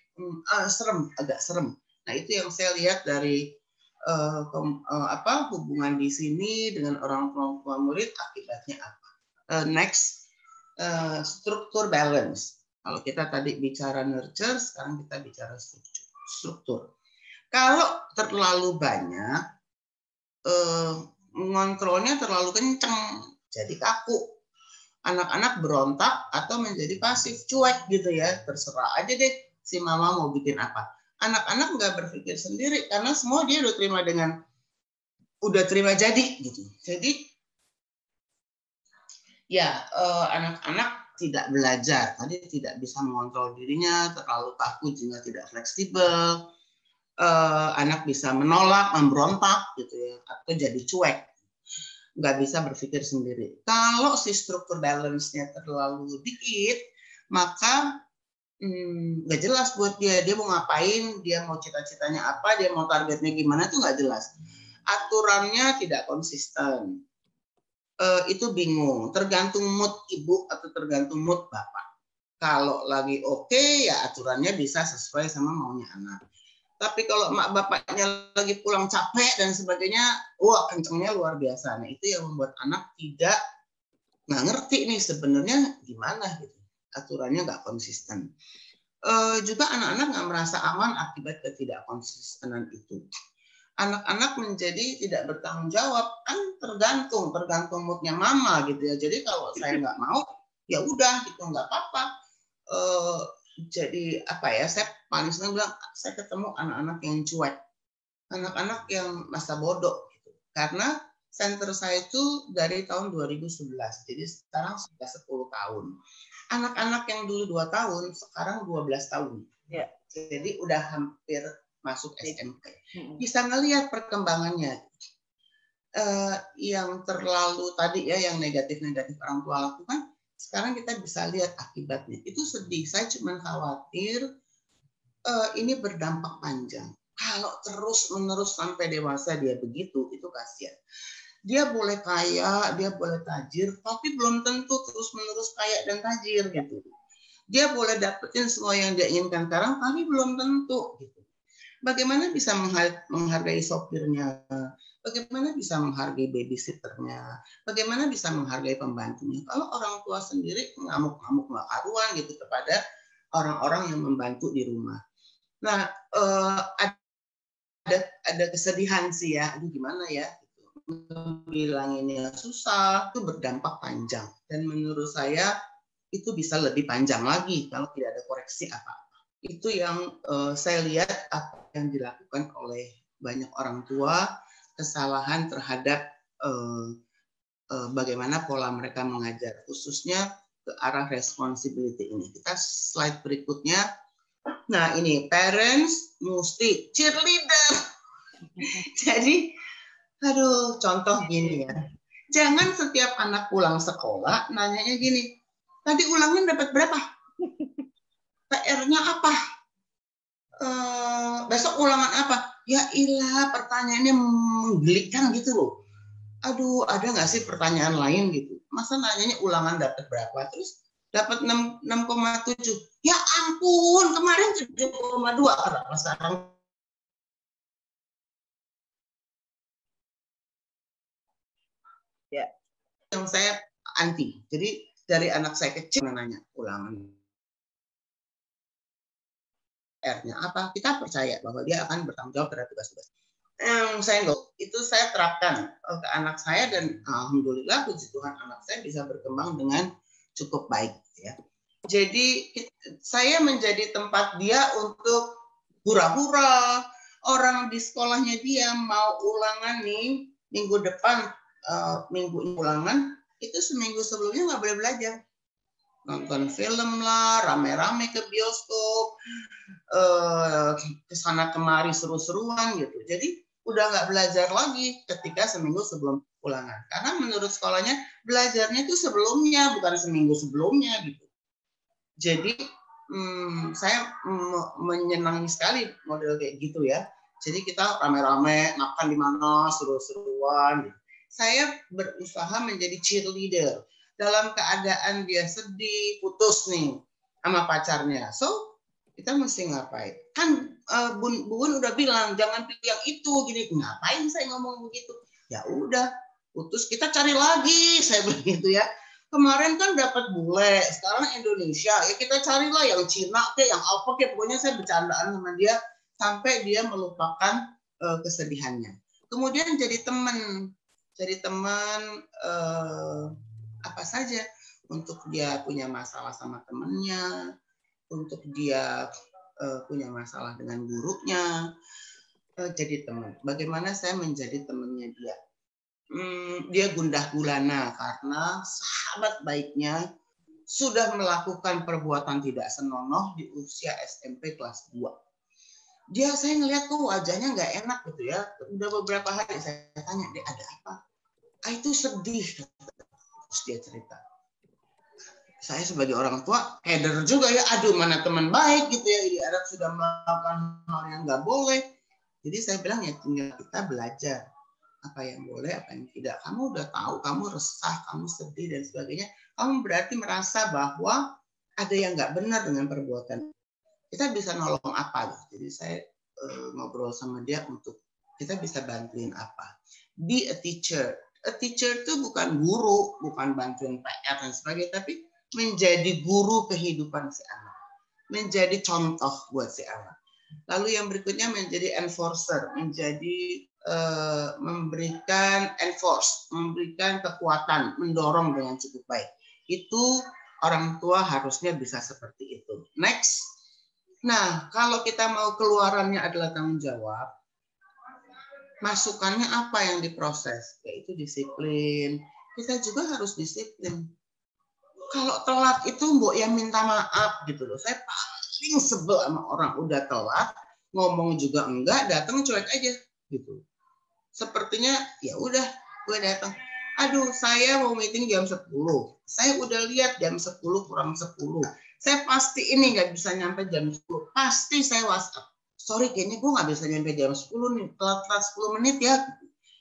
Agak serem. Nah, itu yang saya lihat dari hubungan di sini dengan orang tua murid, akibatnya apa? Next, struktur balance. Kalau kita tadi bicara nurture, sekarang kita bicara struktur. Kalau terlalu banyak, mengontrolnya terlalu kenceng, jadi kaku. Anak-anak berontak atau menjadi pasif, cuek gitu ya, terserah aja deh si mama mau bikin apa. Anak-anak nggak berpikir sendiri karena semua dia udah terima jadi gitu. Jadi ya anak-anak tidak belajar, tadi tidak bisa mengontrol dirinya, terlalu kaku juga tidak fleksibel. Anak bisa menolak, memberontak gitu ya, atau jadi cuek, nggak bisa berpikir sendiri. Kalau si struktur balance-nya terlalu dikit, maka nggak jelas buat dia mau ngapain, dia mau cita-citanya apa, dia mau targetnya gimana, itu nggak jelas. Aturannya tidak konsisten, itu bingung, tergantung mood ibu atau tergantung mood bapak. Kalau lagi oke, ya aturannya bisa sesuai sama maunya anak. Tapi kalau mak bapaknya lagi pulang capek dan sebagainya, wah kencengnya luar biasa. Nah, itu yang membuat anak nggak ngerti nih sebenarnya gimana gitu. Aturannya nggak konsisten. Juga anak-anak nggak merasa aman akibat ketidakkonsistenan itu. Anak-anak menjadi tidak bertanggung jawab, kan tergantung moodnya mama gitu ya. Jadi kalau saya nggak mau, ya udah gitu, nggak apa-apa. Jadi apa ya, saya paling senang bilang, saya ketemu anak-anak yang cuek, anak-anak yang masa bodoh gitu. Karena center saya itu dari tahun 2011, jadi sekarang sudah 10 tahun. Anak-anak yang dulu 2 tahun, sekarang 12 tahun. Ya. Jadi udah hampir masuk SMP. Bisa ngelihat perkembangannya. Yang terlalu tadi ya, yang negatif-negatif orang tua lakukan, sekarang kita bisa lihat akibatnya. Itu sedih. Saya cuma khawatir ini berdampak panjang. Kalau terus-menerus sampai dewasa dia begitu, itu kasihan. Dia boleh kaya, dia boleh tajir, tapi belum tentu terus-menerus kaya dan tajir gitu. Dia boleh dapetin semua yang dia inginkan sekarang, tapi belum tentu gitu. Bagaimana bisa menghargai sopirnya? Bagaimana bisa menghargai babysitternya? Bagaimana bisa menghargai pembantunya? Kalau orang tua sendiri ngamuk-ngamuk nggak karuan gitu kepada orang-orang yang membantu di rumah. Nah, ada kesedihan sih ya. Aduh gimana ya? Bilanginnya susah, itu berdampak panjang. Dan menurut saya itu bisa lebih panjang lagi kalau tidak ada koreksi apa-apa. Itu yang saya lihat apa yang dilakukan oleh banyak orang tua, kesalahan terhadap bagaimana pola mereka mengajar, khususnya ke arah responsibility ini. Kita slide berikutnya. Nah ini, parents mesti cheerleader. Jadi, aduh, contoh gini ya. Jangan setiap anak pulang sekolah nanyanya gini, tadi ulangan dapat berapa? PR-nya apa? Besok ulangan apa? Ya ilah, pertanyaannya menggelikan gitu loh. Aduh, ada nggak sih pertanyaan lain gitu? Masa nanyanya ulangan dapat berapa? Terus dapat 6,7. Ya ampun, kemarin 7,2. Kenapa sekarang? Ya. Yang saya anti. Jadi dari anak saya kecil nanya ulangan R-nya apa, kita percaya bahwa dia akan bertanggung jawab terhadap tugas-tugas. Itu saya terapkan ke anak saya dan alhamdulillah puji Tuhan anak saya bisa berkembang dengan cukup baik ya. Jadi saya menjadi tempat dia untuk hura-hura. Orang di sekolahnya dia mau ulangan nih minggu depan, minggu ulangan, itu seminggu sebelumnya nggak boleh belajar. Nonton film lah, rame-rame ke bioskop, kesana kemari seru-seruan gitu. Jadi udah nggak belajar lagi ketika seminggu sebelum ulangan. Karena menurut sekolahnya belajarnya itu sebelumnya, bukan seminggu sebelumnya gitu. Jadi saya menyenangi sekali model kayak gitu ya. Jadi kita rame-rame makan di mana, seru-seruan. Gitu. Saya berusaha menjadi cheerleader. Dalam keadaan dia sedih, putus nih sama pacarnya. So, kita mesti ngapain? Kan Bun udah bilang jangan pilih yang itu gini. Ngapain saya ngomong begitu? Ya udah, putus kita cari lagi, saya begitu ya. Kemarin kan dapat bule, sekarang Indonesia. Ya kita carilah yang Cina kayak yang apa kayak, pokoknya saya bercandaan sama dia sampai dia melupakan kesedihannya. Kemudian jadi teman apa saja, untuk dia punya masalah sama temannya, untuk dia punya masalah dengan gurunya, jadi teman. Bagaimana saya menjadi temannya dia? Dia gundah gulana karena sahabat baiknya sudah melakukan perbuatan tidak senonoh di usia SMP kelas 2. Saya ngelihat kok wajahnya nggak enak gitu ya. Udah beberapa hari saya tanya, dia ada apa? Itu sedih. Terus dia cerita. Saya sebagai orang tua keder juga ya, aduh mana teman baik gitu ya, di Arab sudah melakukan hal yang nggak boleh. Jadi saya bilang ya tinggal kita belajar apa yang boleh, apa yang tidak. Kamu udah tahu, kamu resah, kamu sedih dan sebagainya. Kamu berarti merasa bahwa ada yang nggak benar dengan perbuatan. Kita bisa nolong apa? Jadi saya ngobrol sama dia untuk kita bisa bantuin apa. Be a teacher. A teacher itu bukan guru, bukan bantuin PR dan sebagainya, tapi menjadi guru kehidupan si anak. Menjadi contoh buat si anak. Lalu yang berikutnya menjadi enforcer, menjadi memberikan kekuatan, mendorong dengan cukup baik. Itu orang tua harusnya bisa seperti itu. Next. Nah, kalau kita mau keluarannya adalah tanggung jawab, masukannya apa yang diproses? Yaitu disiplin. Kita juga harus disiplin. Kalau telat itu mbok ya minta maaf gitu loh. Saya paling sebel sama orang udah telat, ngomong juga enggak, datang cuek aja gitu. Sepertinya ya udah gue datang. Aduh, saya mau meeting jam 10. Saya udah lihat jam 10 kurang 10. Saya pasti ini nggak bisa nyampe jam 10. Pasti saya WhatsApp. Sorry, kayaknya gue nggak bisa nyampe jam 10 nih. Telat 10 menit ya.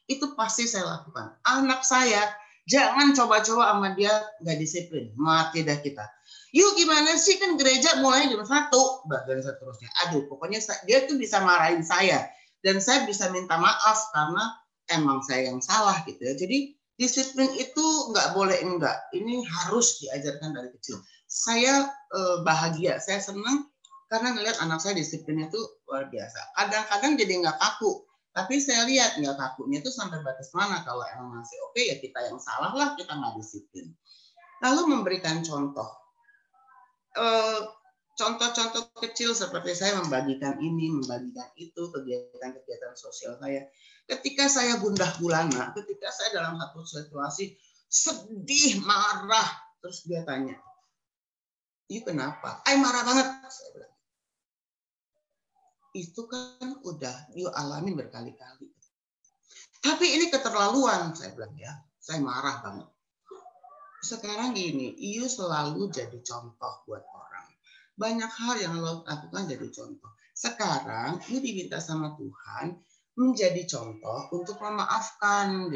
Itu pasti saya lakukan. Anak saya, jangan coba-coba sama dia nggak disiplin. Mati dah kita. Yuk gimana sih, kan gereja mulai jam 1. Dan seterusnya. Aduh, pokoknya dia tuh bisa marahin saya. Dan saya bisa minta maaf karena emang saya yang salah gitu ya. Jadi disiplin itu nggak boleh enggak. Ini harus diajarkan dari kecil. Saya bahagia, saya senang karena ngelihat anak saya disiplinnya itu luar biasa. Kadang-kadang jadi nggak kaku. Tapi saya lihat nggak kakunya itu sampai batas mana. Kalau emang masih oke ya kita yang salah lah, kita nggak disiplin. Lalu memberikan contoh. Contoh-contoh kecil seperti saya membagikan ini, membagikan itu, kegiatan-kegiatan sosial saya. Ketika saya gundah gulana, ketika saya dalam satu situasi sedih, marah, terus dia tanya, "Iya kenapa?" Marah banget. Saya bilang, itu kan udah you alamin berkali-kali. Tapi ini keterlaluan, saya bilang ya. Saya marah banget. Sekarang gini, you selalu jadi contoh buat orang. Banyak hal yang lo lakukan jadi contoh. Sekarang you diminta sama Tuhan menjadi contoh untuk memaafkan.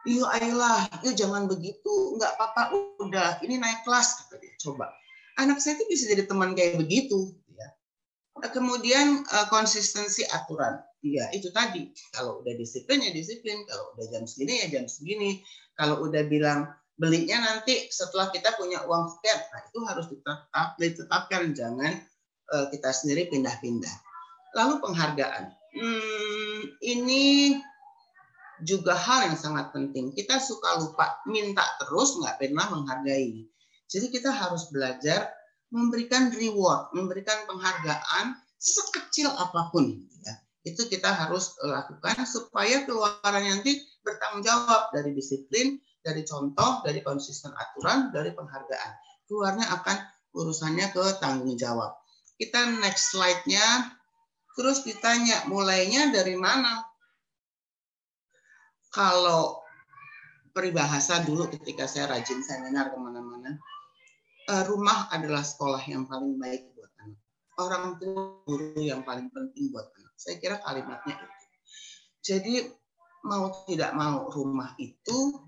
Iya, ayolah, yuk jangan begitu, nggak apa-apa, udah, ini naik kelas, kata dia. Coba, anak saya itu bisa jadi teman kayak begitu. Ya. Kemudian konsistensi aturan, ya itu tadi, kalau udah disiplin ya disiplin, kalau udah jam segini ya jam segini, kalau udah bilang belinya nanti setelah kita punya uang sekian, nah itu harus ditetapkan, jangan kita sendiri pindah-pindah. Lalu penghargaan, ini juga hal yang sangat penting. Kita suka lupa, minta terus, nggak pernah menghargai. Jadi kita harus belajar memberikan reward, memberikan penghargaan sekecil apapun. Ya. Itu kita harus lakukan supaya keluarannya nanti bertanggung jawab dari disiplin, dari contoh, dari konsisten aturan, dari penghargaan. Keluarnya akan urusannya ke tanggung jawab. Kita next slide-nya, terus ditanya mulainya dari mana? Kalau peribahasa dulu ketika saya rajin seminar kemana-mana, rumah adalah sekolah yang paling baik buat anak. Orang tua guru yang paling penting buat anak. Saya kira kalimatnya itu. Jadi mau tidak mau rumah itu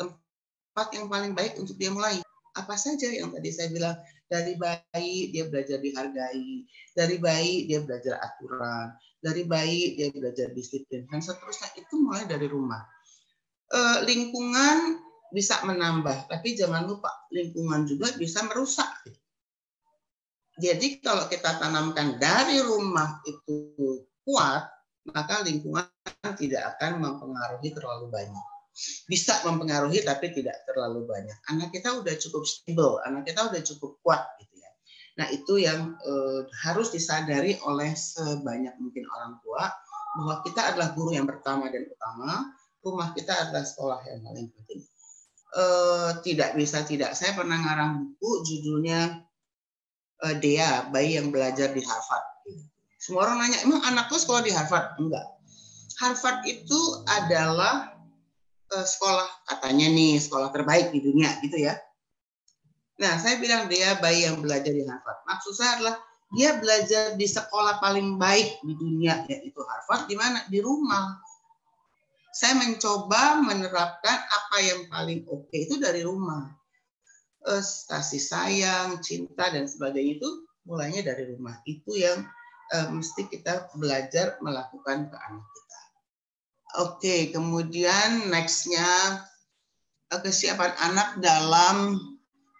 tempat yang paling baik untuk dia mulai. Apa saja yang tadi saya bilang, dari bayi dia belajar dihargai, dari bayi dia belajar aturan, dari bayi dia belajar disiplin, dan seterusnya itu mulai dari rumah. Lingkungan bisa menambah, tapi jangan lupa lingkungan juga bisa merusak. Jadi kalau kita tanamkan dari rumah itu kuat, maka lingkungan tidak akan mempengaruhi terlalu banyak. Bisa mempengaruhi tapi tidak terlalu banyak. Anak kita udah cukup stable, anak kita udah cukup kuat gitu ya. Nah itu yang harus disadari oleh sebanyak mungkin orang tua, bahwa kita adalah guru yang pertama dan utama, rumah kita adalah sekolah yang paling penting. Tidak bisa tidak. Saya pernah ngarang buku judulnya Dea, bayi yang belajar di Harvard. Semua orang nanya, emang anak tuh sekolah di Harvard? Enggak. Harvard itu adalah sekolah, katanya nih sekolah terbaik di dunia gitu ya. Nah saya bilang dia bayi yang belajar di Harvard. Maksud saya adalah dia belajar di sekolah paling baik di dunia, yaitu Harvard. Di mana? Di rumah. Saya mencoba menerapkan apa yang paling oke itu dari rumah. Kasih sayang, cinta dan sebagainya itu mulainya dari rumah. Itu yang mesti kita belajar melakukan ke anak kita. Oke, kemudian next-nya kesiapan anak dalam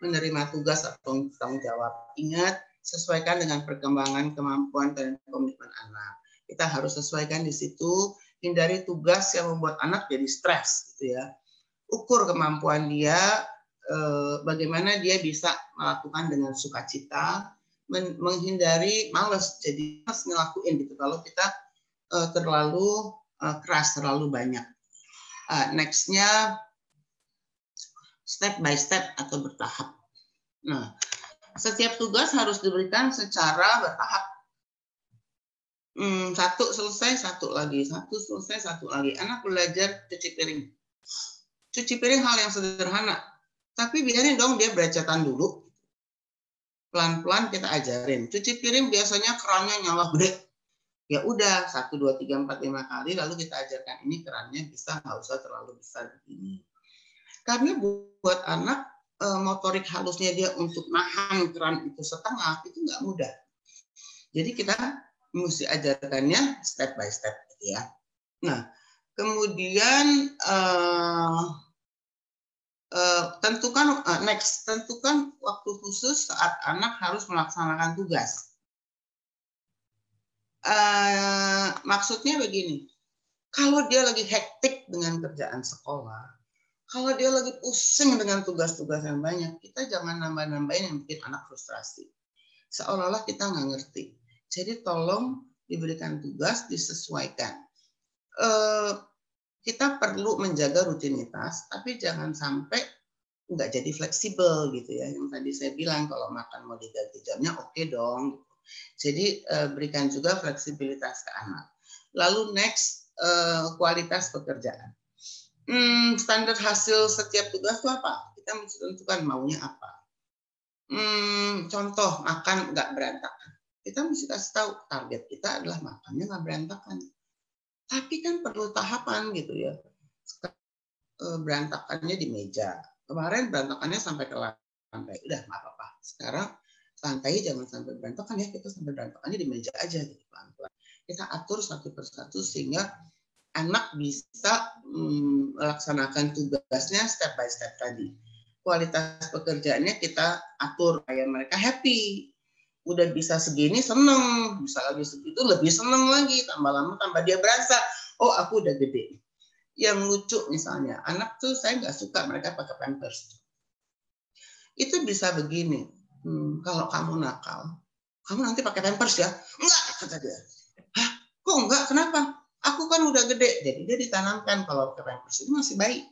menerima tugas atau tanggung jawab. Ingat, sesuaikan dengan perkembangan, kemampuan, dan komitmen anak. Kita harus sesuaikan di situ, hindari tugas yang membuat anak jadi stres, gitu ya. Ukur kemampuan dia, bagaimana dia bisa melakukan dengan sukacita, menghindari malas, jadi malas ngelakuin gitu. Kalau kita terlalu keras, terlalu banyak. Next-nya step by step atau bertahap. Nah, setiap tugas harus diberikan secara bertahap. Satu selesai, satu lagi. Satu selesai, satu lagi. Anak belajar cuci piring. Cuci piring hal yang sederhana. Tapi biarin dong dia beracatan dulu. Pelan-pelan kita ajarin. Cuci piring biasanya kerannya nyala gede. Ya udah, 1, 2, 3, 4, 5 kali, lalu kita ajarkan ini kerannya bisa, nggak usah terlalu besar begini. Karena buat anak, motorik halusnya dia untuk nahan keran itu setengah, itu nggak mudah. Jadi kita mesti ajarkannya step by step. Ya. Nah, kemudian tentukan waktu khusus saat anak harus melaksanakan tugas. Maksudnya begini, kalau dia lagi hektik dengan kerjaan sekolah, kalau dia lagi pusing dengan tugas-tugas yang banyak, kita jangan nambah-nambahin yang bikin anak frustrasi. Seolah-olah kita nggak ngerti. Jadi tolong diberikan tugas, disesuaikan. Kita perlu menjaga rutinitas, tapi jangan sampai nggak jadi fleksibel gitu ya. Yang tadi saya bilang kalau makan mau diganti jamnya, oke dong. Jadi berikan juga fleksibilitas ke anak. Lalu next, kualitas pekerjaan. Standar hasil setiap tugas itu apa? Kita mesti tentukan maunya apa. Contoh, makan nggak berantakan. Kita mesti kasih tahu target kita adalah makannya nggak berantakan. Tapi kan perlu tahapan gitu ya. berantakannya di meja. Kemarin berantakannya sampai ke lantai. Udah nggak apa-apa. Sekarang lantai jangan sampai berantakan ya, kita sampai berantakannya di meja aja gitu, pelan-pelan. Kita atur satu persatu sehingga anak bisa melaksanakan tugasnya step by step tadi. Kualitas pekerjaannya kita atur kayak mereka happy. Udah bisa segini seneng, bisa lagi segitu lebih seneng lagi, tambah lama tambah dia berasa, oh aku udah gede. Yang lucu misalnya, anak tuh saya nggak suka mereka pakai pampers. Itu bisa begini, kalau kamu nakal, kamu nanti pakai pampers ya? Enggak, kata dia. Hah, kok enggak? Kenapa? Aku kan udah gede. Jadi dia ditanamkan kalau pakai pampers itu masih bayi.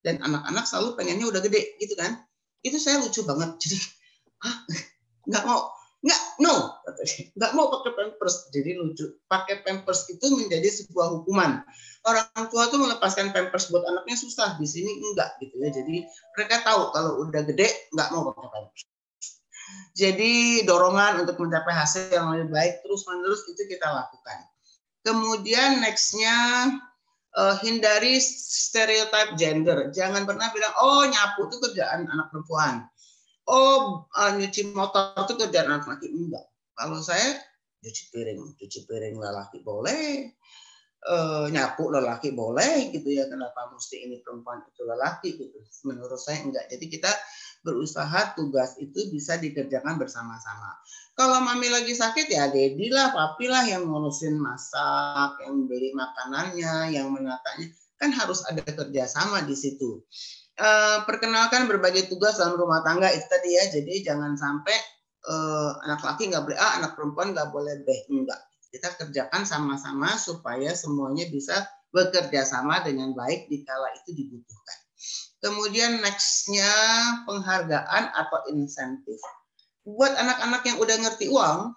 Dan anak-anak selalu pengennya udah gede, gitu kan? Itu saya lucu banget. Jadi, hah, nggak mau. No, nggak mau pakai pampers. Jadi lucu. Pakai pampers itu menjadi sebuah hukuman. Orang tua tuh melepaskan pampers buat anaknya susah. Di sini enggak gitu ya. Jadi mereka tahu kalau udah gede nggak mau pakai pampers. Jadi dorongan untuk mencapai hasil yang lebih baik terus-menerus itu kita lakukan. Kemudian nextnya hindari stereotip gender. Jangan pernah bilang, oh nyapu itu kerjaan anak perempuan. Oh, nyuci motor itu kerjaan anak laki. Enggak. Kalau saya cuci piring lelaki boleh, nyapu lelaki boleh gitu ya. Kenapa mesti ini perempuan itu lelaki gitu? Menurut saya enggak. Jadi kita berusaha tugas itu bisa dikerjakan bersama-sama. Kalau mami lagi sakit ya dedi lah, papi lah yang ngurusin masak, yang beli makanannya, yang menatanya. Kan harus ada kerjasama di situ. Perkenalkan berbagai tugas dalam rumah tangga itu tadi ya. Jadi jangan sampai anak laki nggak boleh A, anak perempuan nggak boleh B. Enggak. Kita kerjakan sama-sama supaya semuanya bisa bekerja sama dengan baik dikala itu dibutuhkan. Kemudian nextnya penghargaan atau insentif. Buat anak-anak yang udah ngerti uang,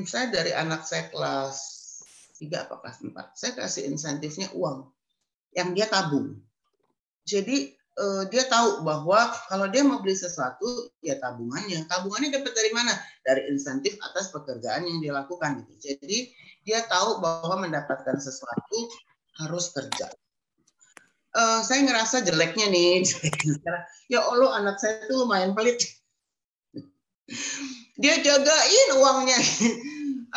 saya dari anak saya kelas 3 atau kelas 4, saya kasih insentifnya uang yang dia tabung. Jadi dia tahu bahwa kalau dia mau beli sesuatu, ya tabungannya. Tabungannya dapat dari mana? Dari insentif atas pekerjaan yang dia lakukan. Jadi dia tahu bahwa mendapatkan sesuatu harus kerja. Saya ngerasa jeleknya nih. Ya Allah, anak saya itu lumayan pelit. Dia jagain uangnya.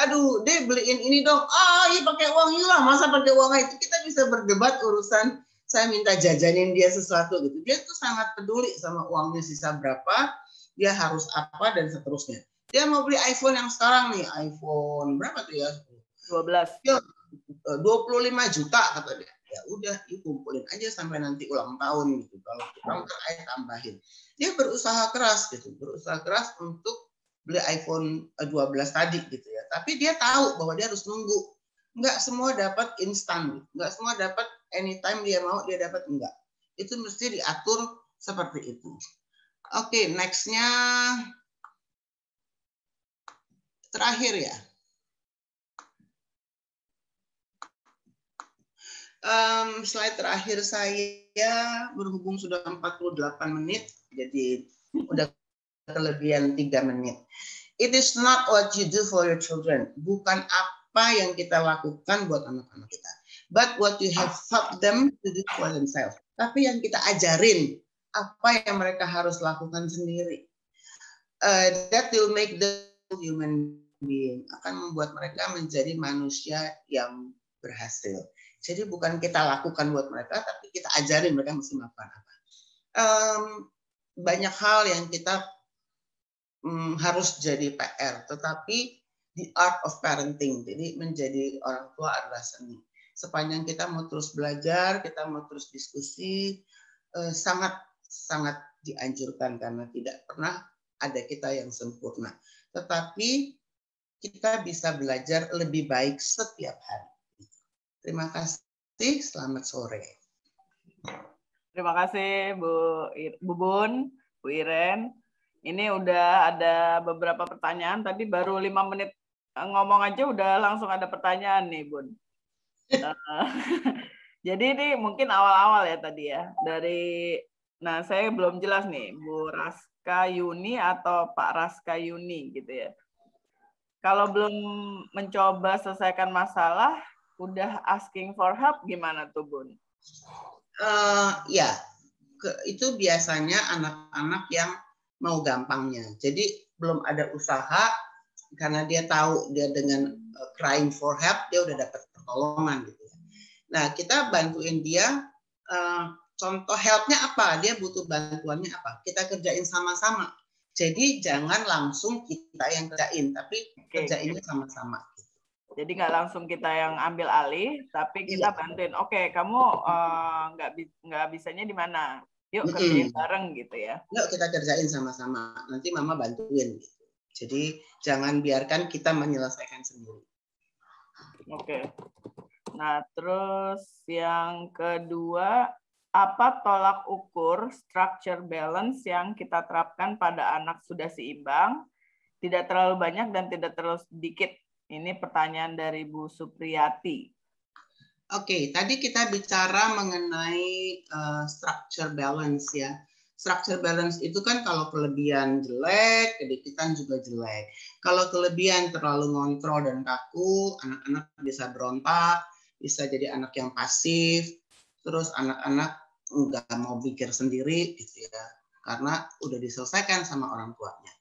Aduh, dia beliin ini dong. Iya pakai uang ini lah. Masa pakai uang itu? Kita bisa berdebat urusan saya minta jajanin dia sesuatu gitu. Dia tuh sangat peduli sama uangnya sisa berapa, dia harus apa dan seterusnya. Dia mau beli iPhone yang sekarang nih, iPhone berapa tuh ya? 12. Ya, 25 juta kata dia. Ya udah, kumpulin aja sampai nanti ulang tahun gitu. Kalau kurang tambahin. Dia berusaha keras gitu, berusaha keras untuk beli iPhone 12 tadi gitu ya. Tapi dia tahu bahwa dia harus nunggu. Nggak semua dapat instan, nggak semua dapat anytime dia mau dia dapat, enggak. Itu mesti diatur seperti itu. Oke, nextnya terakhir ya. Slide terakhir saya berhubung sudah 48 menit, jadi udah kelebihan 3 menit. It is not what you do for your children. Bukan apa yang kita lakukan buat anak-anak kita. But what you have taught them to do for themselves. Tapi yang kita ajarin, apa yang mereka harus lakukan sendiri. That will make them human being. Akan membuat mereka menjadi manusia yang berhasil. Jadi bukan kita lakukan buat mereka, tapi kita ajarin mereka mesti melakukan apa. Banyak hal yang kita harus jadi PR, tetapi the art of parenting, jadi menjadi orang tua adalah seni. Sepanjang kita mau terus belajar, kita mau terus diskusi, sangat dianjurkan karena tidak pernah ada kita yang sempurna. Tetapi kita bisa belajar lebih baik setiap hari. Terima kasih, selamat sore. Terima kasih Bu Bun, Bu Iren. Ini udah ada beberapa pertanyaan, tadi baru 5 menit ngomong aja udah langsung ada pertanyaan nih Bun. Jadi ini mungkin awal-awal ya tadi ya. Nah saya belum jelas nih, Bu Raska Yuni atau Pak Raska Yuni gitu ya. Kalau belum mencoba selesaikan masalah, udah asking for help gimana tuh Bun? Ya, itu biasanya anak-anak yang mau gampangnya. Jadi belum ada usaha karena dia tahu dia dengan crying for help dia udah dapat pertolongan gitu. Nah, kita bantuin dia. Contoh helpnya apa? Dia butuh bantuannya apa? Kita kerjain sama-sama. Jadi jangan langsung kita yang kerjain, tapi kerjainnya sama-sama. Jadi nggak langsung kita yang ambil alih, tapi kita bantuin. Oke, kamu nggak bisanya di mana? Yuk kerjain bareng gitu ya. Yuk kita kerjain sama-sama. Nanti mama bantuin. Gitu. Jadi jangan biarkan kita menyelesaikan sendiri. Oke. Nah, terus yang kedua, apa tolak ukur structure balance yang kita terapkan pada anak sudah seimbang, tidak terlalu banyak dan tidak terlalu sedikit? Ini pertanyaan dari Bu Supriyati. Oke, tadi kita bicara mengenai structure balance ya. Structure balance itu kan kalau kelebihan jelek, kedikitan juga jelek. Kalau kelebihan terlalu ngontrol dan kaku, anak-anak bisa berontak, bisa jadi anak yang pasif, terus anak-anak nggak mau pikir sendiri gitu ya, karena udah diselesaikan sama orang tuanya.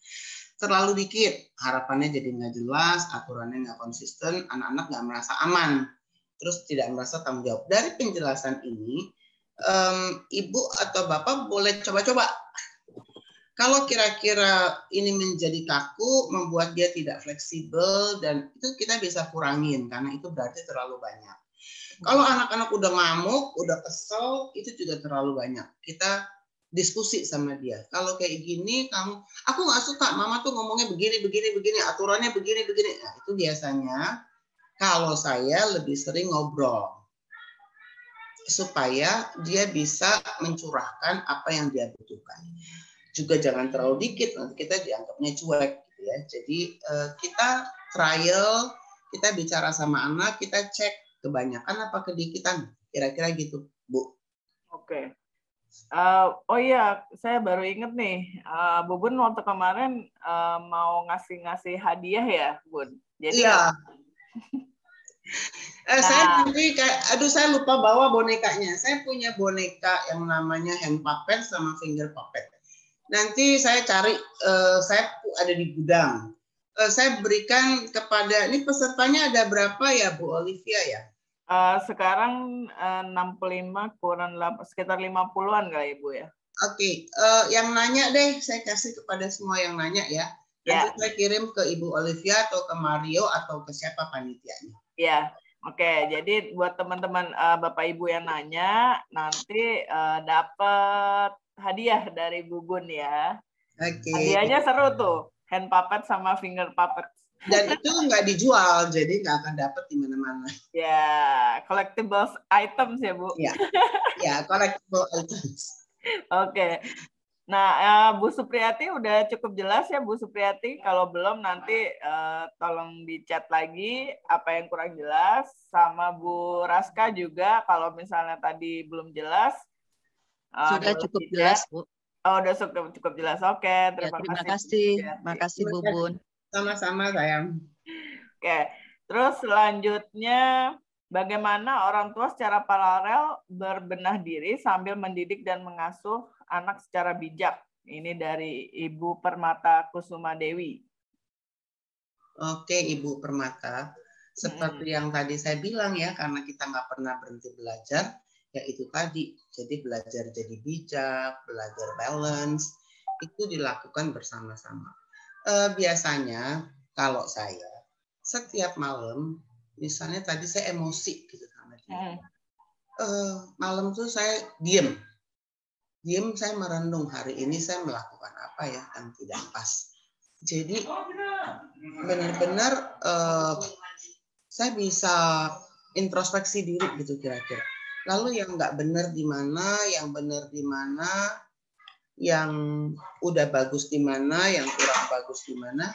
Terlalu dikit, harapannya jadi nggak jelas, aturannya nggak konsisten, anak-anak nggak merasa aman, terus tidak merasa tanggung jawab. Dari penjelasan ini, ibu atau bapak boleh coba-coba. Kalau kira-kira ini menjadi kaku, membuat dia tidak fleksibel, dan itu kita bisa kurangin, karena itu berarti terlalu banyak. Kalau anak-anak udah ngamuk, udah kesel, itu juga terlalu banyak. Kita diskusi sama dia. Kalau kayak gini, aku nggak suka, mama tuh ngomongnya begini, aturannya begini. Nah, itu biasanya kalau saya lebih sering ngobrol. Supaya dia bisa mencurahkan apa yang dia butuhkan. Juga jangan terlalu dikit, nanti kita dianggapnya cuek. Gitu ya. Jadi kita trial, kita bicara sama anak, kita cek kebanyakan apa kedikitan. Kira-kira gitu, Bu. Oke. Oh iya, saya baru inget nih, Bubun waktu kemarin mau ngasih hadiah ya, Bun. Jadi iya. Saya nanti saya lupa bawa bonekanya. Saya punya boneka yang namanya hand puppet sama finger puppet. Nanti saya cari, saya ada di gudang. Saya berikan kepada, ini pesertanya ada berapa ya Bu Olivia ya? Sekarang 65 kurang sekitar 50-an kali Ibu ya. Oke, yang nanya deh, saya kasih kepada semua yang nanya ya. Nanti saya kirim ke Ibu Olivia atau ke Mario atau ke siapa panitianya. Ya, oke. Jadi buat teman-teman Bapak Ibu yang nanya, nanti dapat hadiah dari Bubun ya. Hadiahnya seru tuh, hand puppet sama finger puppet. Dan itu nggak dijual, jadi nggak akan dapat di mana-mana. Ya, collectibles items ya Bu. Ya, collectible items. Oke. Nah, Bu Supriyati udah cukup jelas ya Bu Supriyati. Kalau belum nanti tolong di-chat lagi apa yang kurang jelas. Sama Bu Raska juga kalau misalnya tadi belum jelas. Sudah cukup jelas, Bu. Oh, udah cukup jelas. Oke, terima kasih. Terima kasih, Bubun. Sama-sama, sayang. Oke, terus selanjutnya bagaimana orang tua secara paralel berbenah diri sambil mendidik dan mengasuh anak secara bijak. Ini dari Ibu Permata Kusuma Dewi. Oke, Ibu Permata. Seperti yang tadi saya bilang ya, karena kita nggak pernah berhenti belajar, ya itu tadi. Jadi belajar jadi bijak, belajar balance, itu dilakukan bersama-sama. Biasanya kalau saya setiap malam, misalnya tadi saya emosi gitu sama dia. Malam tuh saya diem, saya merenung hari ini saya melakukan apa ya yang tidak pas. Jadi benar-benar saya bisa introspeksi diri gitu kira-kira. Lalu yang nggak benar di mana, yang benar di mana, yang udah bagus di mana, yang kurang bagus di mana.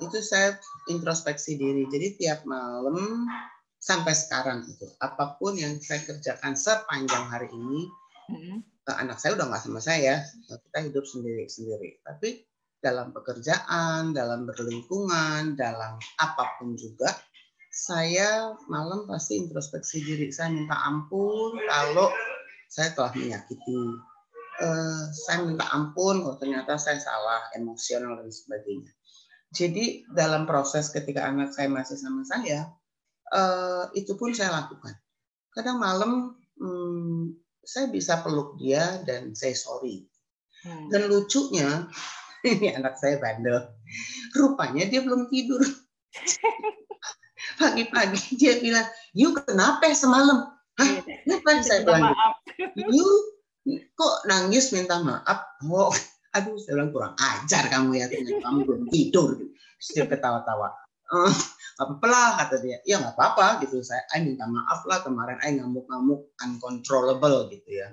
Itu saya introspeksi diri. Jadi tiap malam sampai sekarang itu apapun yang saya kerjakan sepanjang hari ini, anak saya udah nggak sama saya, kita hidup sendiri-sendiri. Tapi dalam pekerjaan, dalam berlingkungan, dalam apapun juga, saya malam pasti introspeksi diri. Saya minta ampun kalau saya telah menyakiti. Saya minta ampun, oh ternyata saya salah, emosional dan sebagainya. Jadi dalam proses ketika anak saya masih sama saya, itu pun saya lakukan. Kadang malam saya bisa peluk dia dan say sorry. Dan lucunya, ini anak saya bandel, rupanya dia belum tidur. Pagi-pagi dia bilang, "You kenapa semalam?" "Hah? Kenapa?" Saya bilang, "You kok nangis minta maaf?" "Oh, aduh," saya bilang, "kurang ajar kamu ya, ternyata kamu belum tidur." Terus dia ketawa-tawa. "Apa lah," kata dia. "Ya nggak apa-apa gitu, saya minta maaf lah kemarin ngamuk-ngamuk uncontrollable gitu ya."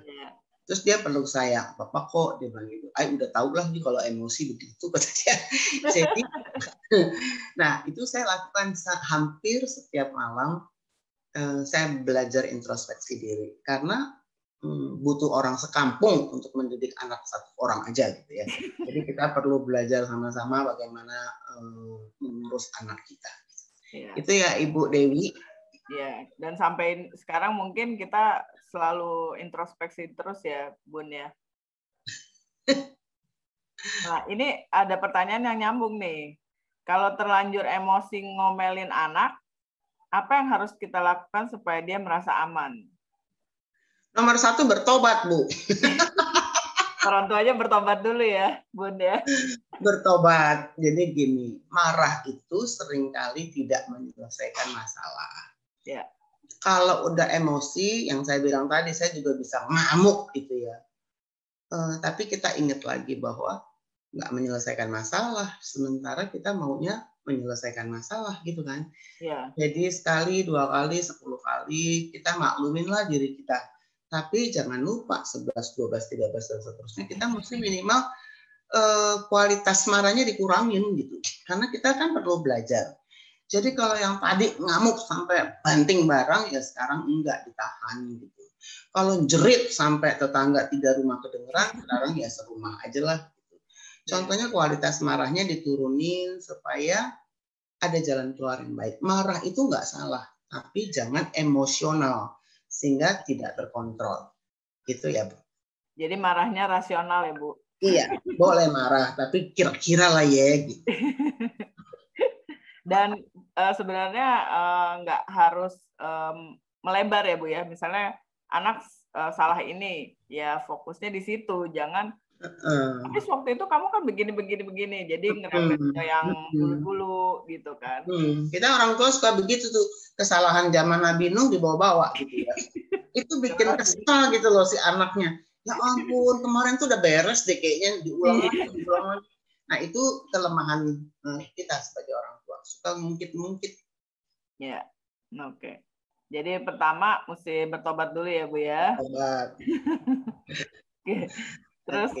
Terus dia peluk saya, "Papa kok," dia bilang gitu. Udah tahu lah nih kalau emosi begitu kata dia. Jadi, nah itu saya lakukan hampir setiap malam. Saya belajar introspeksi diri karena butuh orang sekampung untuk mendidik anak satu orang aja gitu ya. Jadi kita perlu belajar sama-sama bagaimana mengurus anak kita. Ya. Itu ya Ibu Dewi. Ya, dan sampai sekarang mungkin kita selalu introspeksi terus ya, Bun ya. Nah, ini ada pertanyaan yang nyambung nih. Kalau terlanjur emosi ngomelin anak, apa yang harus kita lakukan supaya dia merasa aman? Nomor 1, bertobat, Bu. Orang tuanya bertobat dulu ya, Bun ya. Bertobat. Jadi gini, marah itu seringkali tidak menyelesaikan masalah. Ya. Kalau udah emosi, yang saya bilang tadi, saya juga bisa ngamuk gitu ya. Tapi kita ingat lagi bahwa nggak menyelesaikan masalah, sementara kita maunya menyelesaikan masalah gitu kan. Ya. Jadi sekali, 2 kali, 10 kali, kita maklumin lah diri kita. Tapi jangan lupa 11, 12, 13, dan seterusnya. Kita mesti minimal kualitas marahnya dikurangin gitu. Karena kita kan perlu belajar. Jadi kalau yang tadi ngamuk sampai banting barang, ya sekarang enggak, ditahan gitu. Kalau jerit sampai tetangga 3 rumah kedengeran, sekarang ya serumah aja lah. Gitu. Contohnya kualitas marahnya diturunin supaya ada jalan keluar yang baik. Marah itu nggak salah, tapi jangan emosional sehingga tidak terkontrol. Gitu ya, Bu. Jadi marahnya rasional ya, Bu? Iya, boleh marah, tapi kira-kira lah ya. Gitu. Dan sebenarnya nggak harus melebar ya, Bu ya. Misalnya anak salah ini, ya fokusnya di situ. Jangan, habis waktu itu kamu kan begini. Jadi ngerembet ke yang dulu-dulu gitu kan. Kita orang tua suka begitu tuh. Kesalahan zaman Nabi Nuh dibawa-bawa gitu ya. Itu bikin kesal gitu loh si anaknya. Ya ampun, kemarin tuh udah beres deh kayaknya, diulang lagi. Nah itu kelemahan kita sebagai orang tua, suka ngungkit-ngungkit. Ya, oke. Jadi pertama mesti bertobat dulu ya, Bu ya. Bertobat. Terus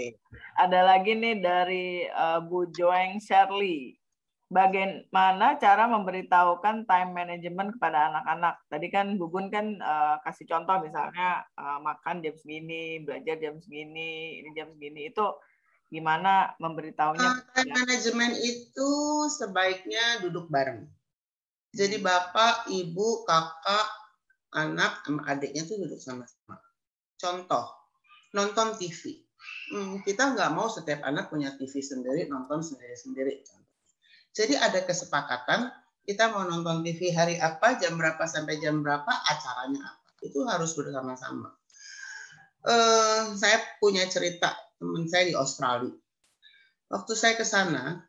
ada lagi nih dari Bu Joeng Shirley. Bagaimana cara memberitahukan time management kepada anak-anak? Tadi kan Bu Bun kan kasih contoh misalnya makan jam segini, belajar jam segini, ini jam segini. Itu gimana memberitahunya? Time management itu sebaiknya duduk bareng. Jadi bapak, ibu, kakak, anak, sama adiknya tuh duduk sama-sama. Contoh, nonton TV. Kita nggak mau setiap anak punya TV sendiri, nonton sendiri-sendiri. Jadi ada kesepakatan, kita mau nonton TV hari apa, jam berapa sampai jam berapa, acaranya apa. Itu harus bersama-sama. Saya punya cerita teman saya di Australia. Waktu saya ke sana,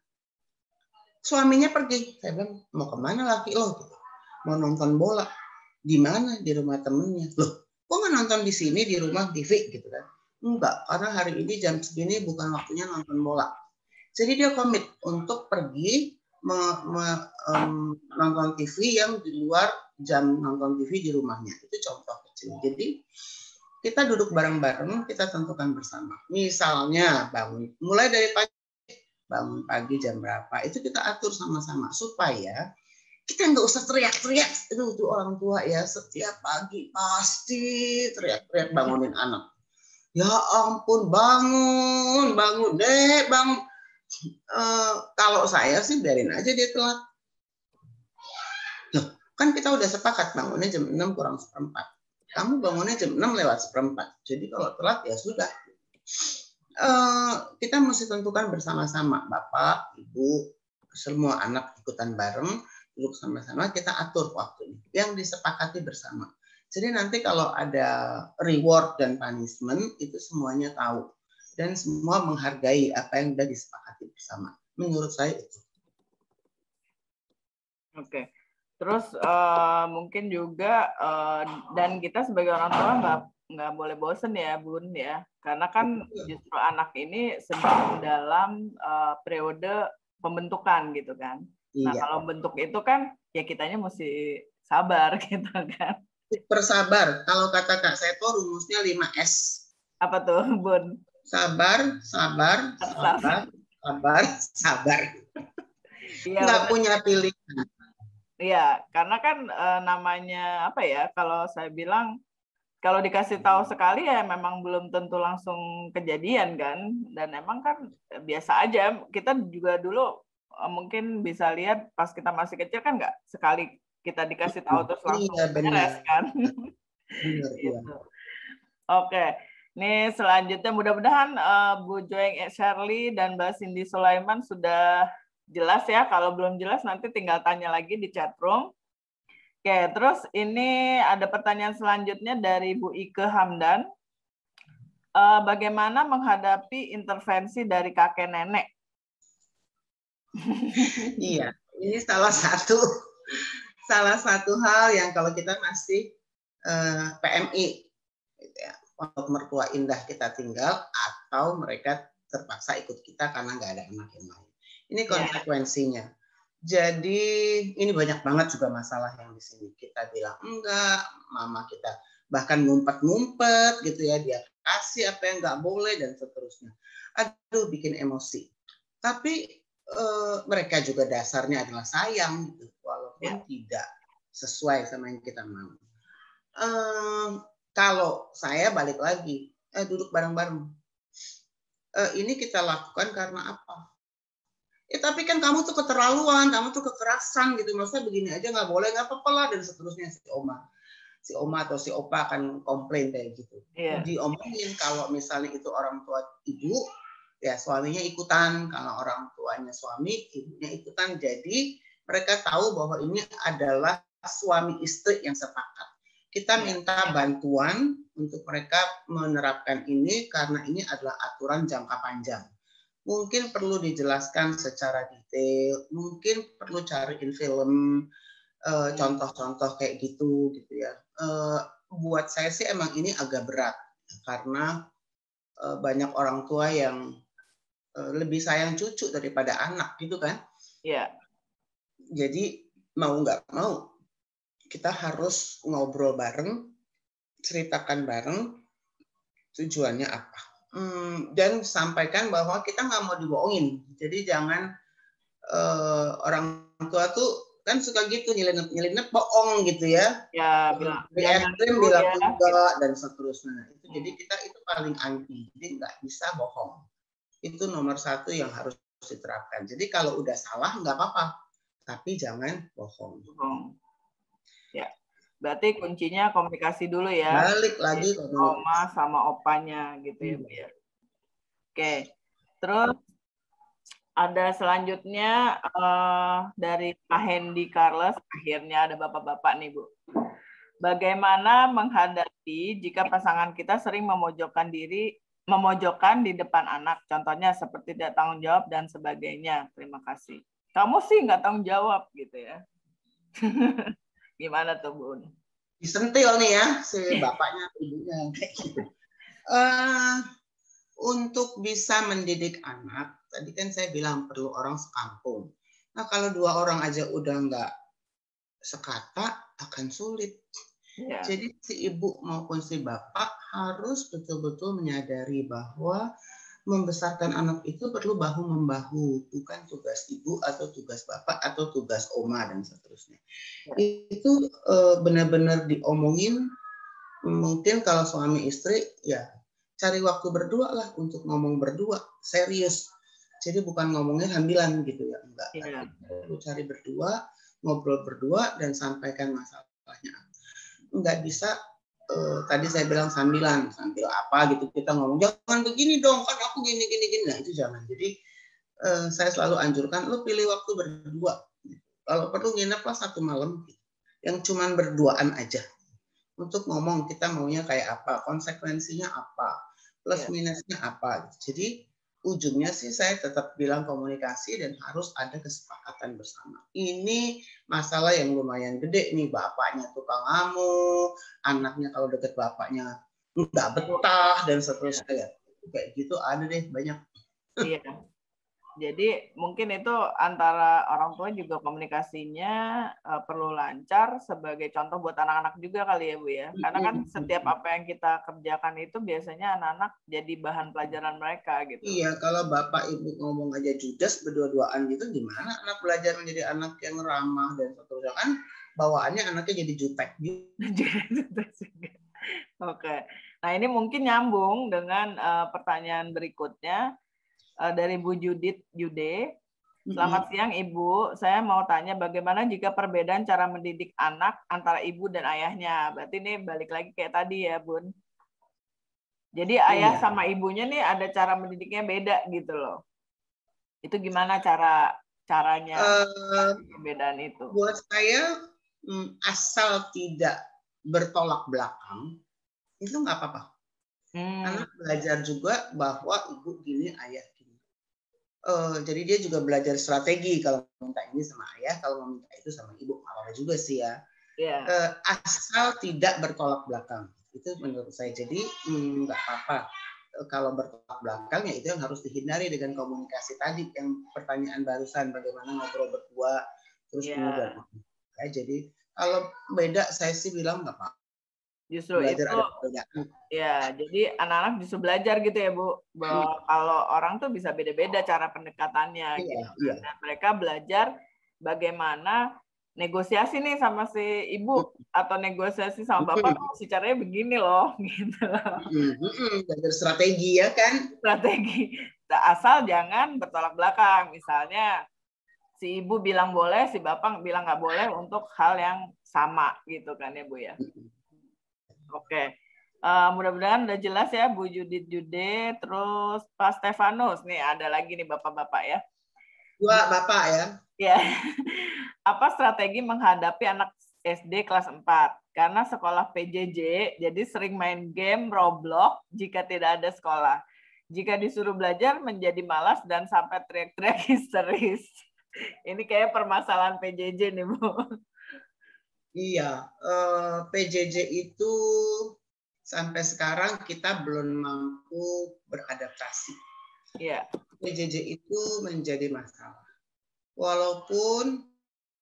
suaminya pergi. Saya bilang, mau kemana laki lo? Mau nonton bola. Di mana? Di rumah temennya. Loh, kok nggak nonton di sini, di rumah TV gitu kan? Enggak, karena hari ini jam segini bukan waktunya nonton bola. Jadi dia komit untuk pergi nonton TV yang di luar jam nonton TV di rumahnya. Itu contoh kecil. Jadi kita duduk bareng-bareng, kita tentukan bersama. Misalnya bangun, mulai dari pagi, bangun pagi jam berapa, itu kita atur sama-sama supaya kita nggak usah teriak-teriak. Itu orang tua ya, setiap pagi pasti teriak-teriak bangunin anak. Ya ampun, bangun deh, bangun. Kalau saya sih biarin aja dia telat. Loh, kan kita udah sepakat bangunnya jam 6 kurang 1/4. kamu bangunnya jam 6:04. Jadi kalau telat ya sudah. Kita mesti tentukan bersama-sama, Bapak, Ibu, semua anak ikutan bareng, duduk sama-sama, kita atur waktunya yang disepakati bersama. Jadi nanti kalau ada reward dan punishment itu semuanya tahu dan semua menghargai apa yang sudah disepakati bersama. Menurut saya itu. Oke. Terus mungkin juga dan kita sebagai orang tua nggak boleh bosen ya, Bun ya, karena kan justru anak ini sedang dalam periode pembentukan gitu kan. Nah, kalau bentuk itu kan ya kitanya mesti sabar gitu kan. Bersabar. Kalau kata Kak Seto rumusnya 5S. Apa tuh, Bun? Sabar, sabar, sabar, sabar, sabar. Nggak punya pilihan. Iya, karena kan namanya apa ya? Kalau saya bilang kalau dikasih tahu sekali ya memang belum tentu langsung kejadian kan. Dan emang kan biasa aja. Kita juga dulu mungkin bisa lihat pas kita masih kecil kan nggak sekali kita dikasih tahu terus langsung beres kan. Benar, gitu. Oke. Nih selanjutnya mudah-mudahan Bu Joeng Shirley dan Mbak Cindy Sulaiman sudah jelas ya. Kalau belum jelas nanti tinggal tanya lagi di chat room. Oke, terus ini ada pertanyaan selanjutnya dari Bu Ike Hamdan. Bagaimana menghadapi intervensi dari kakek nenek? Iya, ini salah satu hal yang kalau kita masih PMI, gitu ya, pondok mertua indah kita tinggal, atau mereka terpaksa ikut kita karena nggak ada anak yang lain. Ini konsekuensinya. Jadi ini banyak banget juga masalah yang di sini. Kita bilang enggak, mama kita bahkan ngumpet-ngumpet gitu ya, dia kasih apa yang nggak boleh dan seterusnya. Aduh, bikin emosi. Tapi mereka juga dasarnya adalah sayang, gitu, walaupun tidak sesuai sama yang kita mau. Kalau saya balik lagi, duduk bareng-bareng. Ini kita lakukan karena apa? Tapi kan kamu tuh keterlaluan, kamu tuh kekerasan gitu, maksudnya begini aja nggak boleh, nggak apa-apa lah, dan seterusnya. Si oma atau si opa akan komplain kayak gitu. Diomongin kalau misalnya itu orang tua ibu, ya suaminya ikutan, kalau orang tuanya suami, ibunya ikutan. Jadi mereka tahu bahwa ini adalah suami istri yang sepakat. Kita minta bantuan untuk mereka menerapkan ini karena ini adalah aturan jangka panjang. Mungkin perlu dijelaskan secara detail, mungkin perlu cariin film, contoh-contoh kayak gitu ya. Buat saya sih emang ini agak berat karena banyak orang tua yang lebih sayang cucu daripada anak gitu kan. Iya. Jadi mau nggak mau kita harus ngobrol bareng, ceritakan bareng tujuannya apa. Dan sampaikan bahwa kita nggak mau dibohongin. Jadi jangan orang tua tuh kan suka gitu nyelinap bohong gitu ya. Bilang enggak dan seterusnya. Jadi kita itu paling anti. Jadi nggak bisa bohong. Itu nomor satu yang harus diterapkan. Jadi kalau udah salah nggak apa-apa, tapi jangan bohong. Ya, berarti kuncinya komunikasi dulu ya. Balik lagi ke oma sama opanya gitu ya, Bu ya. Oke, terus ada selanjutnya dari Pak Hendy Carles. Akhirnya ada bapak-bapak nih, Bu. Bagaimana menghadapi jika pasangan kita sering memojokkan di depan anak, contohnya seperti tidak tanggung jawab dan sebagainya. Terima kasih. Kamu sih nggak tanggung jawab gitu ya. Gimana tuh, Bun? Disentil nih ya si bapaknya, ibunya kayak gitu. Untuk bisa mendidik anak, tadi kan saya bilang perlu orang sekampung. Nah kalau 2 orang aja udah nggak sekata, akan sulit. Jadi si ibu maupun si bapak harus betul-betul menyadari bahwa membesarkan anak itu perlu bahu-membahu, bukan tugas ibu atau tugas bapak atau tugas oma dan seterusnya. Itu benar-benar diomongin. Mungkin kalau suami istri ya cari waktu berdua lah untuk ngomong berdua, serius. Jadi bukan ngomongnya sambilan gitu ya, enggak. Perlu cari berdua, ngobrol berdua dan sampaikan masalahnya. Enggak bisa tadi saya bilang sambil apa gitu kita ngomong, jangan begini dong, kan aku gini. Nah itu jangan. Jadi saya selalu anjurkan lu pilih waktu berdua. Kalau perlu ngineplah 1 malam yang cuman berduaan aja untuk ngomong kita maunya kayak apa, konsekuensinya apa, plus minusnya apa. Jadi ujungnya sih saya tetap bilang komunikasi dan harus ada kesepakatan bersama. Ini masalah yang lumayan gede nih, bapaknya tukang ngamuk, anaknya kalau deket bapaknya nggak betah dan seterusnya. Kayak gitu ada deh banyak. Iya. Jadi mungkin itu antara orang tua juga komunikasinya perlu lancar sebagai contoh buat anak-anak juga kali ya Bu ya. Karena kan setiap apa yang kita kerjakan itu biasanya anak-anak jadi bahan pelajaran mereka gitu. Iya, kalau bapak ibu ngomong aja judes berdua-duaan gitu, gimana anak belajar menjadi anak yang ramah dan seterusnya, kan bawaannya anaknya jadi jutek gitu. Oke. Nah ini mungkin nyambung dengan pertanyaan berikutnya. Dari Bu Judith Yude. Selamat siang Ibu, saya mau tanya bagaimana jika perbedaan cara mendidik anak antara ibu dan ayahnya. Berarti ini balik lagi kayak tadi ya Bun. Jadi ayah sama ibunya nih ada cara mendidiknya beda gitu loh. Itu gimana caranya perbedaan itu? Buat saya asal tidak bertolak belakang itu nggak apa-apa. Anak belajar juga bahwa ibu gini, ayah gini. Jadi dia juga belajar strategi kalau minta ini sama ayah, kalau minta itu sama ibu, apa juga sih ya. Asal tidak bertolak belakang, itu menurut saya. Jadi nggak apa-apa. Kalau bertolak belakang ya itu yang harus dihindari dengan komunikasi tadi, yang pertanyaan barusan, bagaimana ngobrol berdua, terus kemudian. Ya, jadi kalau beda saya sih bilang nggak apa-apa. Justru belajar itu ya, jadi anak-anak justru belajar gitu ya Bu, bahwa kalau orang tuh bisa beda-beda cara pendekatannya gitu. Dan mereka belajar bagaimana negosiasi nih sama si ibu atau negosiasi sama bapak, si caranya begini loh gitu. Belajar strategi ya kan? Strategi. Asal jangan bertolak belakang. Misalnya si ibu bilang boleh, si bapak bilang nggak boleh untuk hal yang sama gitu kan ya Bu ya. Oke, mudah-mudahan udah jelas ya Bu Judith Jude, terus Pak Stefanus, nih ada lagi nih bapak-bapak ya. 2 bapak ya. Ya, apa strategi menghadapi anak SD kelas 4? Karena sekolah PJJ, jadi sering main game Roblox jika tidak ada sekolah. Jika disuruh belajar menjadi malas dan sampai teriak-teriak histeris. Ini kayak permasalahan PJJ nih Bu. Iya, PJJ itu sampai sekarang kita belum mampu beradaptasi. Iya. PJJ itu menjadi masalah. Walaupun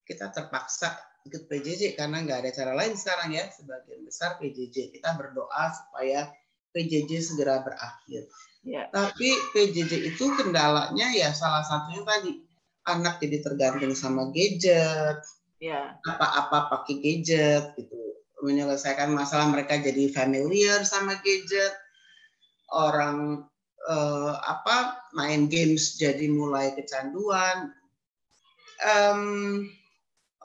kita terpaksa ikut PJJ karena nggak ada cara lain sekarang ya, sebagian besar PJJ. Kita berdoa supaya PJJ segera berakhir. Yeah. Tapi PJJ itu kendalanya ya salah satunya tadi, anak jadi tergantung sama gadget, apa-apa pakai gadget gitu, menyelesaikan masalah mereka jadi familiar sama gadget, orang main games jadi mulai kecanduan,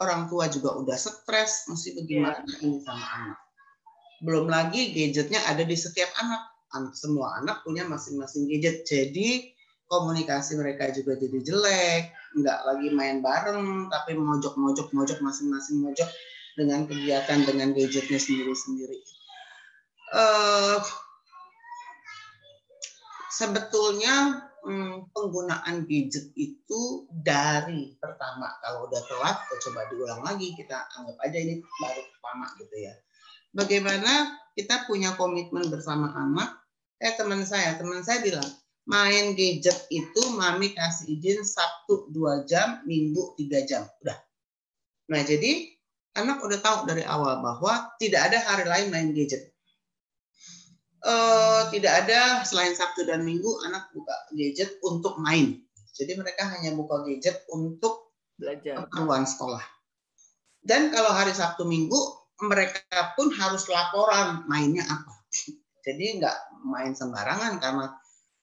orang tua juga udah stres, mesti bagaimana ini sama anak. Belum lagi gadgetnya ada di setiap anak, semua anak punya masing-masing gadget, jadi komunikasi mereka juga jadi jelek, nggak lagi main bareng, tapi mojok masing-masing mojok dengan kegiatan dengan gadgetnya sendiri-sendiri. Sebetulnya penggunaan gadget itu dari pertama, kalau udah telat, coba diulang lagi, kita anggap aja ini baru pertama gitu ya. Bagaimana kita punya komitmen bersama anak? Teman saya bilang, main gadget itu mami kasih izin Sabtu 2 jam, Minggu 3 jam. Udah. Nah, jadi anak udah tahu dari awal bahwa tidak ada hari lain main gadget. Tidak ada selain Sabtu dan Minggu anak buka gadget untuk main. Jadi mereka hanya buka gadget untuk belajar, keperluan sekolah. Dan kalau hari Sabtu Minggu mereka pun harus laporan mainnya apa. Jadi nggak main sembarangan karena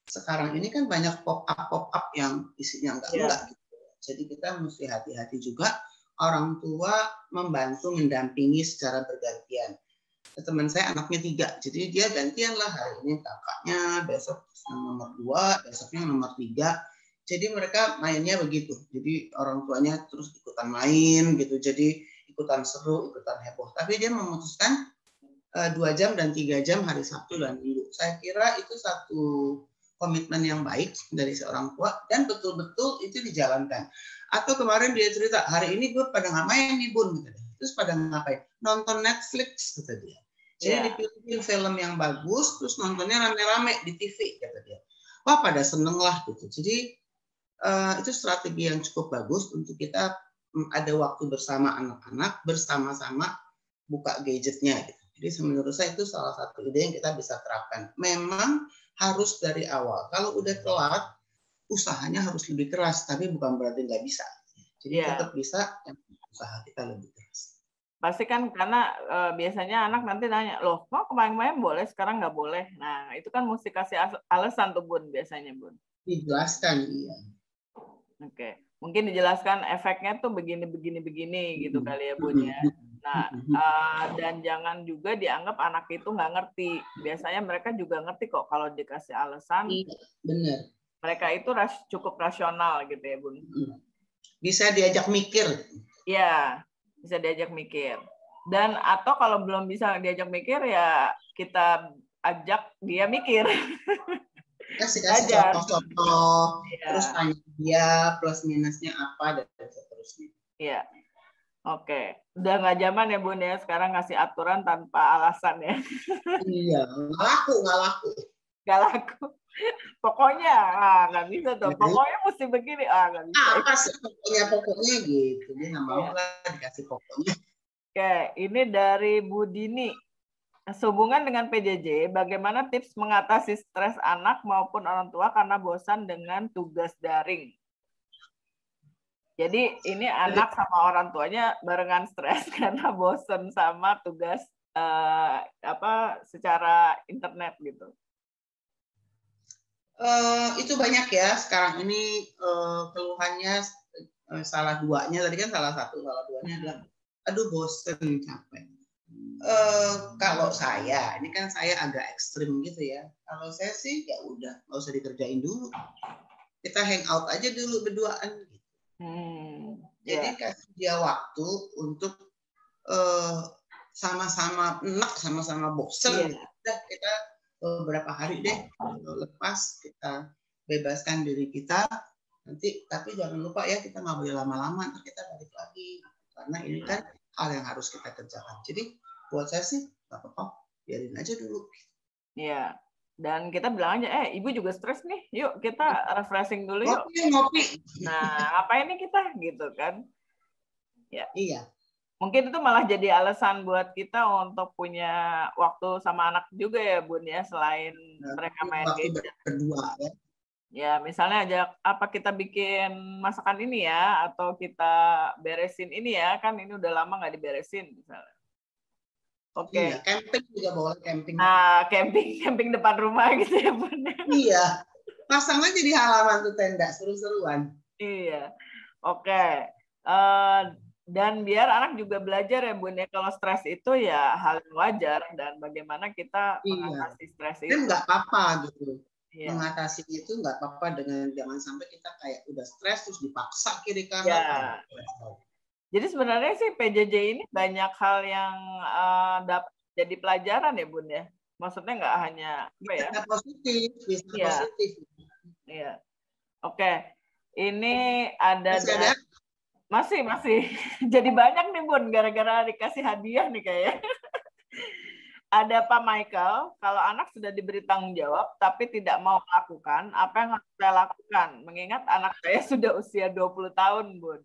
sekarang ini kan banyak pop-up yang isinya enggak gitu. Jadi kita mesti hati-hati juga, orang tua membantu mendampingi secara bergantian. teman saya anaknya 3, jadi dia gantian lah, hari ini kakaknya, besok nomor 2, besoknya nomor 3. Jadi mereka mainnya begitu. Jadi orang tuanya terus ikutan main gitu. Jadi ikutan seru, ikutan heboh. Tapi dia memutuskan 2 jam dan 3 jam hari Sabtu dan Minggu. Saya kira itu satu komitmen yang baik dari seorang tua dan betul-betul itu dijalankan. Atau kemarin dia cerita, hari ini gue pada ngapain nih Bun? Terus pada ngapain? Nonton Netflix, kata dia. Jadi dipilihin film yang bagus, terus nontonnya rame-rame di TV, kata dia. Wah, pada seneng lah gitu. Jadi itu strategi yang cukup bagus untuk kita ada waktu bersama anak-anak, bersama-sama buka gadgetnya gitu. Jadi menurut saya itu salah satu ide yang kita bisa terapkan. Memang harus dari awal. Kalau udah telat, usahanya harus lebih keras, tapi bukan berarti nggak bisa. Jadi tetap bisa, usaha kita lebih keras. Pasti kan karena biasanya anak nanti nanya, loh mau kemarin-kemarin boleh, sekarang nggak boleh. Nah itu kan mesti kasih alasan tuh Bun, biasanya Bun. Dijelaskan, iya. Oke, mungkin dijelaskan efeknya tuh begini gitu kali ya Bun ya. Nah dan jangan juga dianggap anak itu nggak ngerti. Biasanya mereka juga ngerti kok kalau dikasih alasan. Iya, benar. Mereka itu cukup rasional gitu ya Bun. Bisa diajak mikir. Iya, bisa diajak mikir. Dan atau kalau belum bisa diajak mikir ya kita ajak dia mikir. Kasih contoh-contoh, terus tanya dia plus minusnya apa dan seterusnya. Iya, oke. Udah nggak zaman ya Bun ya, sekarang ngasih aturan tanpa alasan ya. Iya, nggak laku. Pokoknya nggak bisa tuh. Pokoknya mesti begini, nggak bisa. Apa sih pokoknya gitu, dia nggak mau lah dikasih pokoknya. Oke, ini dari Bu Dini. Sehubungan dengan PJJ, bagaimana tips mengatasi stres anak maupun orang tua karena bosan dengan tugas daring? Jadi ini anak sama orang tuanya barengan stres karena bosan sama tugas secara internet gitu. Itu banyak ya sekarang ini keluhannya salah duanya, tadi kan salah satu, salah duanya adalah aduh bosen, capek. Kalau saya, ini kan saya agak ekstrim gitu ya. Kalau saya sih ya udah, nggak usah dikerjain dulu. Kita hang out aja dulu berduaan. Gitu. Jadi kasih dia waktu untuk sama-sama enak, sama-sama bosen. Udah kita beberapa hari deh lepas, kita bebaskan diri kita. Nanti tapi jangan lupa ya kita nggak boleh lama-lama, nanti kita balik lagi. Karena ini kan hal yang harus kita kerjakan. Jadi buat saya sih nggak apa-apa, biarin aja dulu. Iya. Dan kita bilang aja, ibu juga stres nih, yuk kita refreshing dulu yuk. Ngopi. Nah, apa ini kita gitu kan? Ya. Iya. Mungkin itu malah jadi alasan buat kita untuk punya waktu sama anak juga ya Bun ya, selain mereka main gadget. Berdua ya. Ya, misalnya ajak apa kita bikin masakan ini ya, atau kita beresin ini ya, kan ini udah lama nggak diberesin misalnya. Oke. Iya, camping juga boleh, camping. Nah, camping depan rumah gitu ya Bun. Iya, pasang aja di halaman tuh tenda, seru-seruan. Iya, oke. Dan biar anak juga belajar ya Bun ya, kalau stres itu ya hal yang wajar dan bagaimana kita mengatasi stres itu. Dan nggak apa-apa gitu. Iya. Mengatasi itu nggak apa-apa dengan jangan sampai kita kayak udah stres terus dipaksa kiri kanan. Ya. Jadi sebenarnya sih PJJ ini banyak hal yang dapat jadi pelajaran ya Bun ya. Maksudnya nggak hanya apa ya? Bisa positif. Iya. Oke. Ini ada masih jadi banyak nih Bun gara-gara dikasih hadiah nih kayaknya. Ada Pak Michael, kalau anak sudah diberi tanggung jawab tapi tidak mau melakukan, apa yang harus saya lakukan? Mengingat anak saya sudah usia 20 tahun, Bun.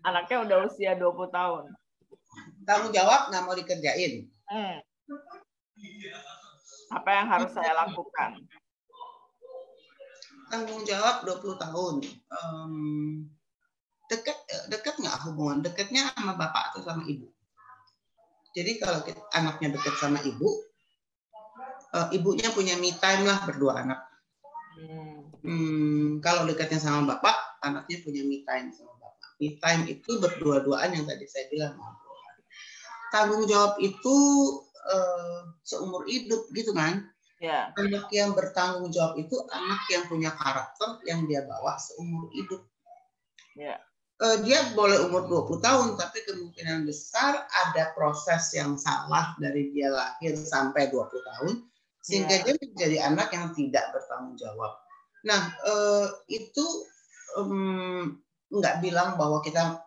Anaknya udah usia 20 tahun. Tanggung jawab nggak mau dikerjain. Apa yang harus saya lakukan? Tanggung jawab 20 tahun. Dekat nggak hubungan? Dekatnya sama bapak atau sama ibu? Jadi kalau anaknya dekat sama ibu, ibunya punya me time lah berdua anak. Kalau dekatnya sama bapak, anaknya punya me time sama bapak. Me time itu berdua-duaan yang tadi saya bilang. tanggung jawab itu seumur hidup gitu kan. Ya. Anak yang bertanggung jawab itu anak yang punya karakter yang dia bawa seumur hidup. Ya. Dia boleh umur 20 tahun, tapi kemungkinan besar ada proses yang salah dari dia lahir sampai 20 tahun, sehingga dia menjadi anak yang tidak bertanggung jawab. Nah, itu nggak bilang bahwa kita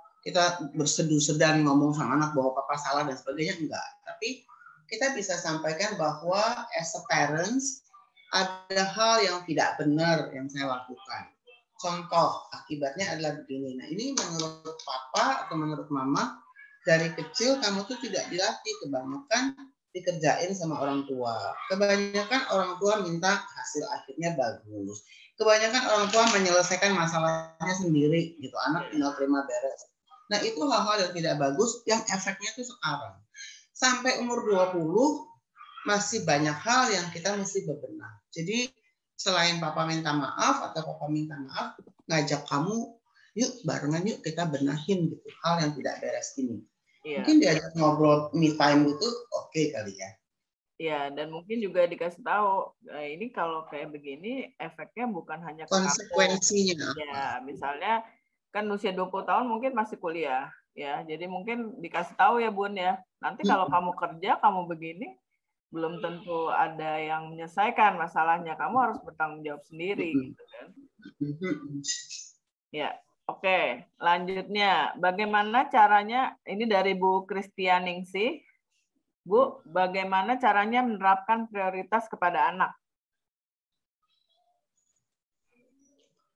bersedu-sedan ngomong sama anak bahwa papa salah dan sebagainya, enggak. Tapi kita bisa sampaikan bahwa as a parents, ada hal yang tidak benar yang saya lakukan. Contoh, akibatnya adalah begini. Nah, ini menurut papa atau menurut mama, dari kecil kamu tuh tidak dilatih, kebanyakan dikerjain sama orang tua. Kebanyakan orang tua minta hasil akhirnya bagus. Kebanyakan orang tua menyelesaikan masalahnya sendiri, gitu. Anak tinggal terima beres. Nah, itu hal-hal yang tidak bagus, yang efeknya tuh sekarang. Sampai umur 20, masih banyak hal yang kita mesti bebenah. Jadi, selain papa minta maaf atau papa minta maaf, ngajak kamu, yuk barengan yuk kita benahin gitu hal yang tidak beres ini. Mungkin diajak ngobrol me time itu oke kali ya. Iya, dan mungkin juga dikasih tahu ini kalau kayak begini efeknya bukan hanya ke konsekuensinya. Ya, misalnya kan usia 20 tahun mungkin masih kuliah ya. Jadi mungkin dikasih tahu ya Bun ya. Nanti kalau kamu kerja kamu begini belum tentu ada yang menyelesaikan masalahnya. Kamu harus bertanggung jawab sendiri, gitu kan? Ya, oke. Lanjutnya, bagaimana caranya? Ini dari Bu Kristianingsih, Bu. Bagaimana caranya menerapkan prioritas kepada anak?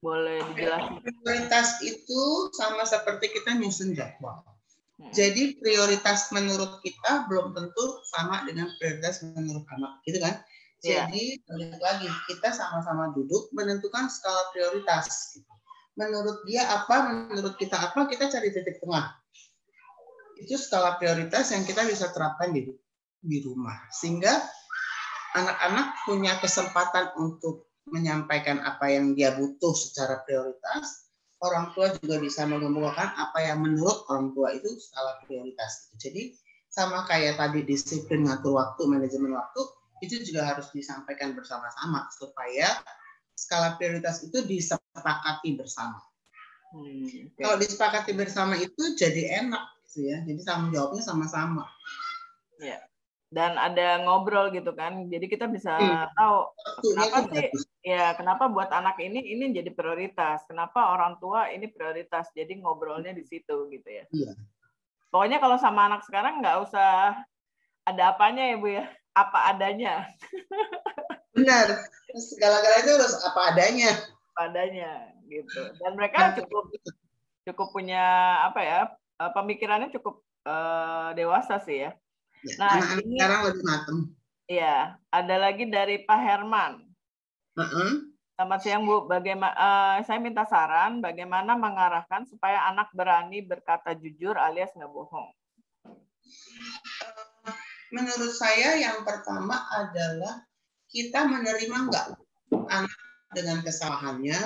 Boleh dijelaskan? Prioritas itu sama seperti kita nyusun jadwal. Jadi prioritas menurut kita belum tentu sama dengan prioritas menurut anak, gitu kan? Jadi balik lagi kita sama-sama duduk menentukan skala prioritas. Menurut dia apa, menurut kita apa, kita cari titik tengah. Itu skala prioritas yang kita bisa terapkan di rumah, sehingga anak-anak punya kesempatan untuk menyampaikan apa yang dia butuh secara prioritas. Orang tua juga bisa mengemukakan apa yang menurut orang tua itu skala prioritas. Jadi sama kayak tadi disiplin ngatur waktu, manajemen waktu, itu juga harus disampaikan bersama-sama supaya skala prioritas itu disepakati bersama. Kalau disepakati bersama itu jadi enak, gitu ya. Jadi tanggung jawabnya sama-sama. Ya. Dan ada ngobrol gitu kan, jadi kita bisa tahu kenapa sih ya kenapa buat anak ini jadi prioritas, kenapa orang tua ini prioritas, jadi ngobrolnya di situ gitu ya. Pokoknya kalau sama anak sekarang nggak usah ada apanya ya Bu ya, apa adanya. Benar, segala-galanya harus apa adanya. Apa adanya gitu, dan mereka cukup punya apa ya, pemikirannya cukup dewasa sih ya. Ya, nah, anak-anak ini sekarang lebih matang. Iya, ada lagi dari Pak Herman. Selamat siang Bu, bagaimana? Saya minta saran bagaimana mengarahkan supaya anak berani berkata jujur alias nggak bohong. Menurut saya yang pertama adalah kita menerima nggak anak dengan kesalahannya,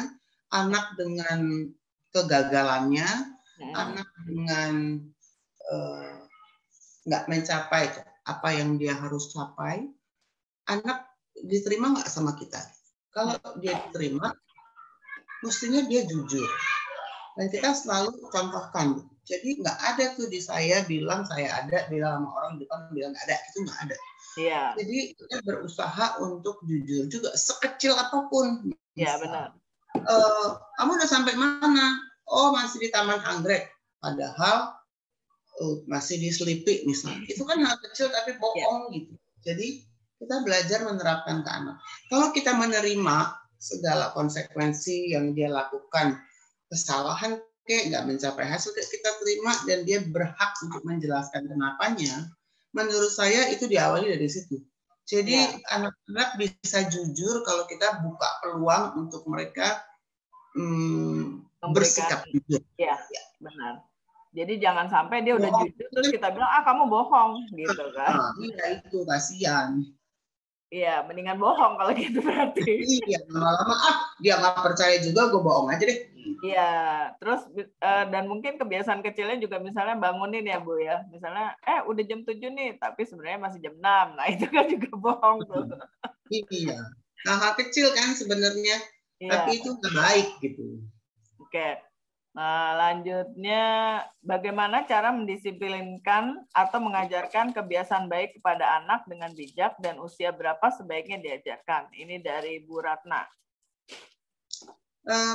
anak dengan kegagalannya, anak dengan nggak mencapai apa yang dia harus capai, anak diterima nggak sama kita? Kalau dia diterima, mestinya dia jujur. Dan kita selalu contohkan. Jadi nggak ada tuh di saya bilang saya ada, bilang sama orang di depan bilang nggak ada, itu nggak ada. Iya. Jadi kita berusaha untuk jujur juga, sekecil apapun. Iya benar. Kamu udah sampai mana? Oh masih di Taman Anggrek. Padahal masih di Selipi misalnya. Itu kan hal kecil tapi bohong gitu. Jadi kita belajar menerapkan ke anak. Kalau kita menerima segala konsekuensi yang dia lakukan, kesalahan kayak nggak mencapai hasil, kita terima dan dia berhak untuk menjelaskan kenapanya, menurut saya itu diawali dari situ. Jadi anak-anak bisa jujur kalau kita buka peluang untuk mereka bersikap jujur. Iya, benar. Jadi jangan sampai dia udah jujur terus kita bilang kamu bohong gitu kan. Iya itu kasihan. Iya, mendingan bohong kalau gitu berarti. Iya, lama-lama dia nggak percaya juga, gue bohong aja deh. Iya, terus dan mungkin kebiasaan kecilnya juga misalnya bangunin ya Bu ya. Misalnya udah jam 7 nih, tapi sebenarnya masih jam 6. Nah, itu kan juga bohong tuh. Iya. Hal-hal kecil kan sebenarnya, Iya. tapi itu nggak baik gitu. Oke. Nah, lanjutnya bagaimana cara mendisiplinkan atau mengajarkan kebiasaan baik kepada anak dengan bijak dan usia berapa sebaiknya diajarkan? Ini dari Bu Ratna.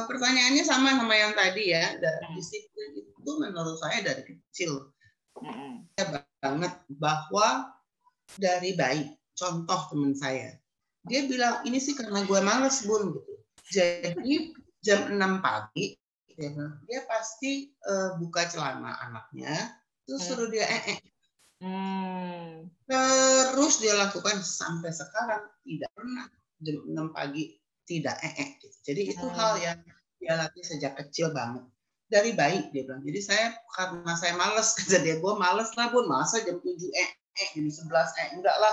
Pertanyaannya sama yang tadi ya. Disiplin itu menurut saya dari kecil. Banget bahwa dari bayi. Contoh teman saya. Dia bilang, ini sih karena gue males, Bun. Gitu. Jadi jam 6 pagi, dia pasti buka celana anaknya, terus suruh dia Terus dia lakukan sampai sekarang, tidak pernah jam 6 pagi tidak gitu. Jadi itu hal yang dia latih sejak kecil banget. Dari bayi dia bilang. Jadi karena saya males, kata dia, gue males lah Bun, masa jam 7 jam 11 enggak lah.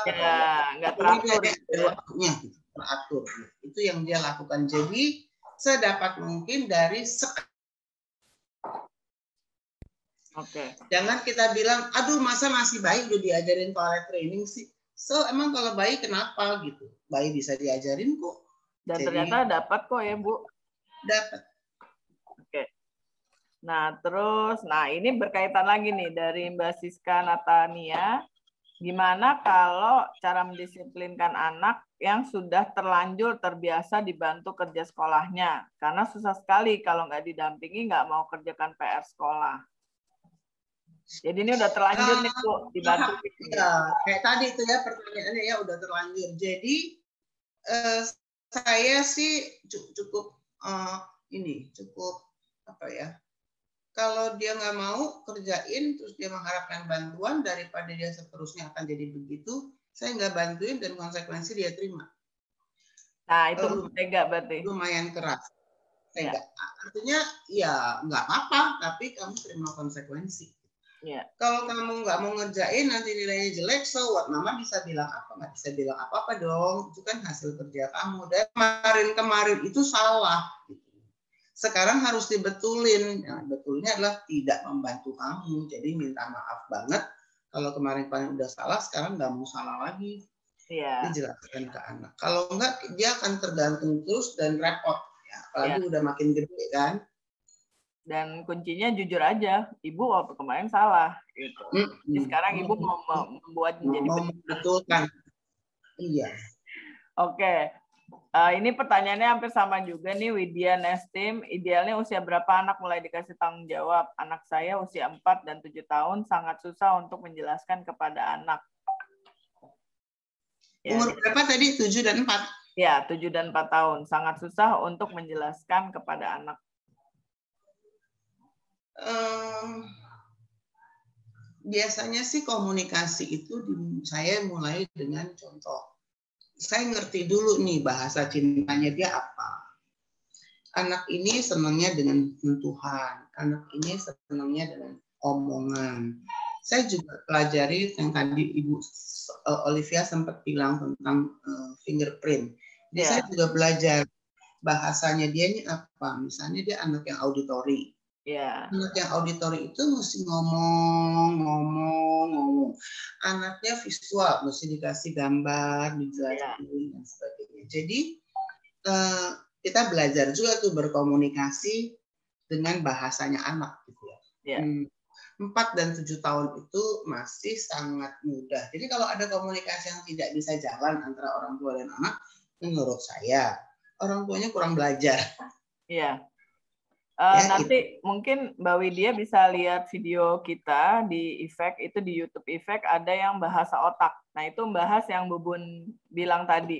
Enggak teratur. Waktunya gitu, teratur. Itu yang dia lakukan. Jadi sedapat mungkin dari Jangan kita bilang, aduh masa masih bayi udah diajarin toilet training sih. So emang kalau bayi kenapa gitu? Bayi bisa diajarin kok. Dan ternyata dapat kok ya Bu. Dapat. Oke. Nah terus, ini berkaitan lagi nih dari Mbak Siska Natania. Gimana kalau cara mendisiplinkan anak yang sudah terlanjur terbiasa dibantu kerja sekolahnya? Karena susah sekali kalau nggak didampingi, nggak mau kerjakan PR sekolah. Jadi ini udah terlanjur nih Bu, dibantu. Ya, kayak tadi itu ya pertanyaannya ya udah terlanjur. Jadi saya sih cukup apa ya? Kalau dia nggak mau kerjain, terus dia mengharapkan bantuan daripada dia seterusnya akan jadi begitu, saya nggak bantuin dan konsekuensi dia terima. Nah itu tega berarti. Lumayan keras. Tega. Ya. Artinya ya nggak apa-apa, tapi kamu terima konsekuensi. Ya. Kalau kamu nggak mau ngerjain nanti nilainya jelek, so what? Mama bisa bilang apa? Nggak bisa bilang apa-apa dong. Itu kan hasil kerja kamu. Dan kemarin itu salah. Sekarang harus dibetulin. Nah, betulnya adalah tidak membantu kamu. Jadi minta maaf banget. Kalau kemarin udah salah, sekarang nggak mau salah lagi. Iya. Dijelaskan ke anak. Kalau enggak, dia akan tergantung terus dan repot. Ya, apalagi udah makin gede kan. Dan kuncinya jujur aja, Ibu waktu kemarin salah gitu. Jadi sekarang Ibu mau membuat menjadi betulkan. Iya. Oke. Ini pertanyaannya hampir sama juga nih, Widya Nestim. Idealnya usia berapa anak mulai dikasih tanggung jawab? Anak saya usia 4 dan 7 tahun, sangat susah untuk menjelaskan kepada anak. Ya, umur berapa tadi? 7 dan 4? Ya, 7 dan 4 tahun. Sangat susah untuk menjelaskan kepada anak. Biasanya sih komunikasi itu saya mulai dengan contoh. Saya ngerti dulu nih bahasa cintanya dia apa. Anak ini senangnya dengan sentuhan. Anak ini senangnya dengan omongan. Saya juga pelajari yang tadi Ibu Olivia sempat bilang tentang fingerprint. Jadi saya juga belajar bahasanya dia ini apa. Misalnya dia anak yang auditory. Anak yang auditori itu mesti ngomong. Anaknya visual, mesti dikasih gambar, dijelasin dan sebagainya. Jadi kita belajar juga tuh berkomunikasi dengan bahasanya anak gitu ya. 4 dan 7 tahun itu masih sangat mudah. Jadi kalau ada komunikasi yang tidak bisa jalan antara orang tua dan anak, menurut saya orang tuanya kurang belajar. Iya. Nanti mungkin Mbak Widya bisa lihat video kita di Efek, itu di YouTube Efek ada yang bahasa otak. Nah itu membahas yang Bubun bilang tadi.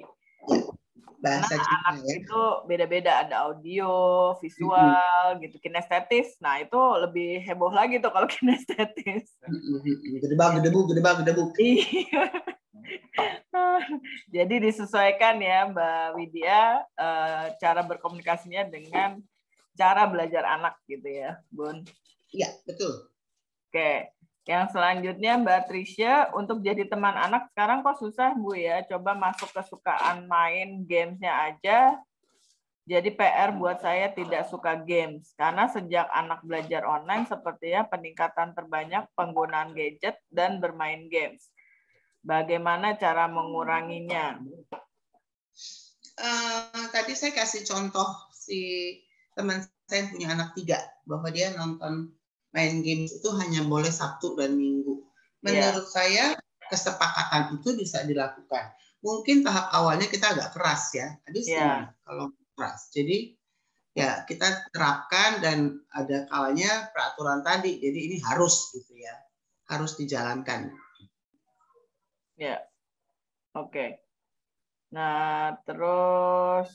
Bahasa anak itu beda-beda, ada audio, visual, gitu, kinestetis. Nah itu lebih heboh lagi tuh kalau kinestetis. Gede-bag. Jadi disesuaikan ya Mbak Widya cara berkomunikasinya dengan cara belajar anak gitu ya, Bun. Iya, betul. Oke. Yang selanjutnya Mbak Trisha, untuk jadi teman anak sekarang kok susah Bu ya? Coba masuk kesukaan main gamesnya aja, Jadi PR buat saya tidak suka games, karena sejak anak belajar online sepertinya peningkatan terbanyak penggunaan gadget dan bermain games. Bagaimana cara menguranginya? Tadi saya kasih contoh si teman saya yang punya anak 3, bahwa dia nonton main games itu hanya boleh Sabtu dan Minggu. Menurut saya kesepakatan itu bisa dilakukan. Mungkin tahap awalnya kita agak keras ya. Tadi kalau keras. Jadi ya kita terapkan dan ada kalanya peraturan tadi. Jadi ini harus gitu ya. Harus dijalankan. Ya. Oke. Nah, terus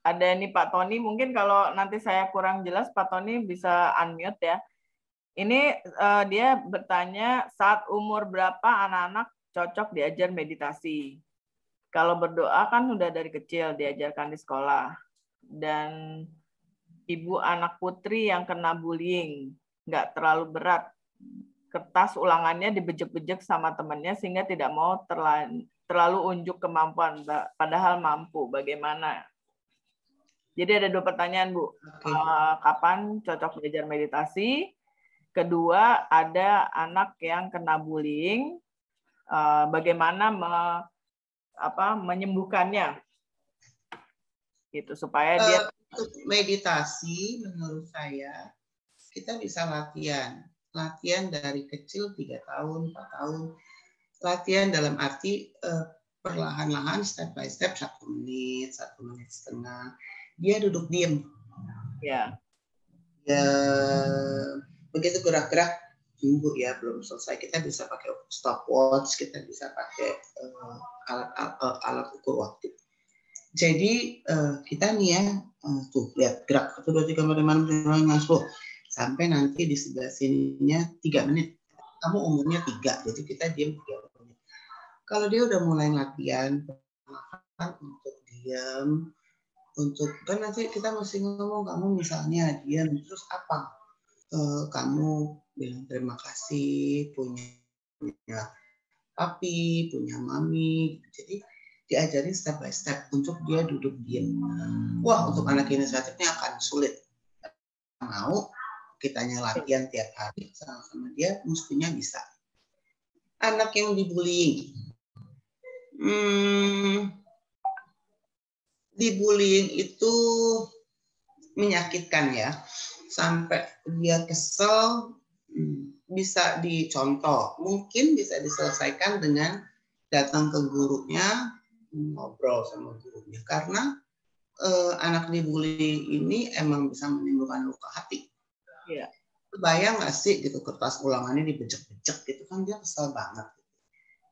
ada ini Pak Tony, mungkin kalau nanti saya kurang jelas Pak Tony bisa unmute ya. Ini dia bertanya, saat umur berapa anak-anak cocok diajar meditasi? Kalau berdoa kan udah dari kecil diajarkan di sekolah. Dan ibu anak putri yang kena bullying, nggak terlalu berat. Kertas ulangannya dibejek-bejek sama temannya sehingga tidak mau terlalu unjuk kemampuan, padahal mampu. Bagaimana? Jadi ada 2 pertanyaan, Bu. Kapan cocok belajar meditasi? Kedua, ada anak yang kena bullying, bagaimana menyembuhkannya, gitu supaya dia. Untuk meditasi, menurut saya kita bisa latihan dari kecil 3 tahun, 4 tahun. Latihan dalam arti perlahan-lahan, step by step, 1 menit, 1 menit setengah. Dia duduk diam. Ya. Begitu gerak-gerak, tunggu ya, belum selesai. Kita bisa pakai stopwatch, kita bisa pakai alat ukur waktu. Jadi kita nih ya, tuh lihat gerak 1, 2, 3, 4, 5, 6, 7, 8, 9, 10 sampai nanti di sebelah sininya 3 menit. Kamu umurnya 3, jadi kita diam 3 menit. Kalau dia udah mulai latihan untuk diam, untuk kan nanti kita mesti ngomong, kamu misalnya diam, terus apa? Kamu bilang terima kasih, punya papi, punya mami. Jadi diajarin step by step untuk dia duduk diam. Wah, untuk anak inisiatifnya akan sulit. Mau kitanya latihan tiap hari sama dia, mestinya bisa. Anak yang dibullying. Dibullying itu menyakitkan ya. Sampai dia kesel, bisa dicontoh. Mungkin bisa diselesaikan dengan datang ke gurunya, ngobrol sama gurunya, karena anak dibully ini emang bisa menimbulkan luka hati. Iya. Bayang nggak sih gitu, kertas ulangannya dibejek-bejek gitu kan, dia kesel banget.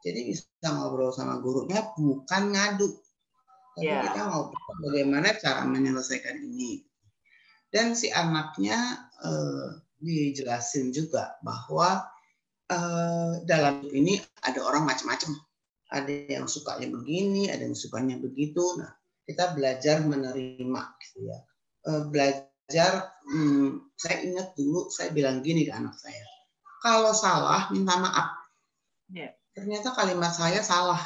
Jadi bisa ngobrol sama gurunya, bukan ngadu, tapi kita ngobrol bagaimana cara menyelesaikan ini. Dan si anaknya dijelasin juga bahwa dalam hidup ini ada orang macam-macam. Ada yang sukanya begini, ada yang sukanya begitu. Nah, kita belajar menerima, gitu ya. Belajar, saya ingat dulu saya bilang gini ke anak saya, kalau salah minta maaf. Ternyata kalimat saya salah.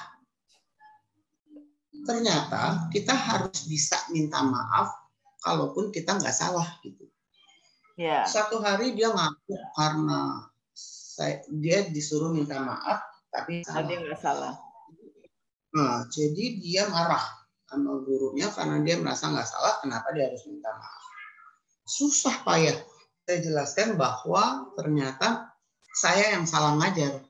Ternyata kita harus bisa minta maaf, kalaupun kita nggak salah, gitu. Satu hari dia ngaku karena dia disuruh minta maaf, tapi salah. Dia nggak salah. Nah, jadi dia marah sama gurunya karena dia merasa nggak salah, kenapa dia harus minta maaf. Susah payah. Saya jelaskan bahwa ternyata saya yang salah ngajar.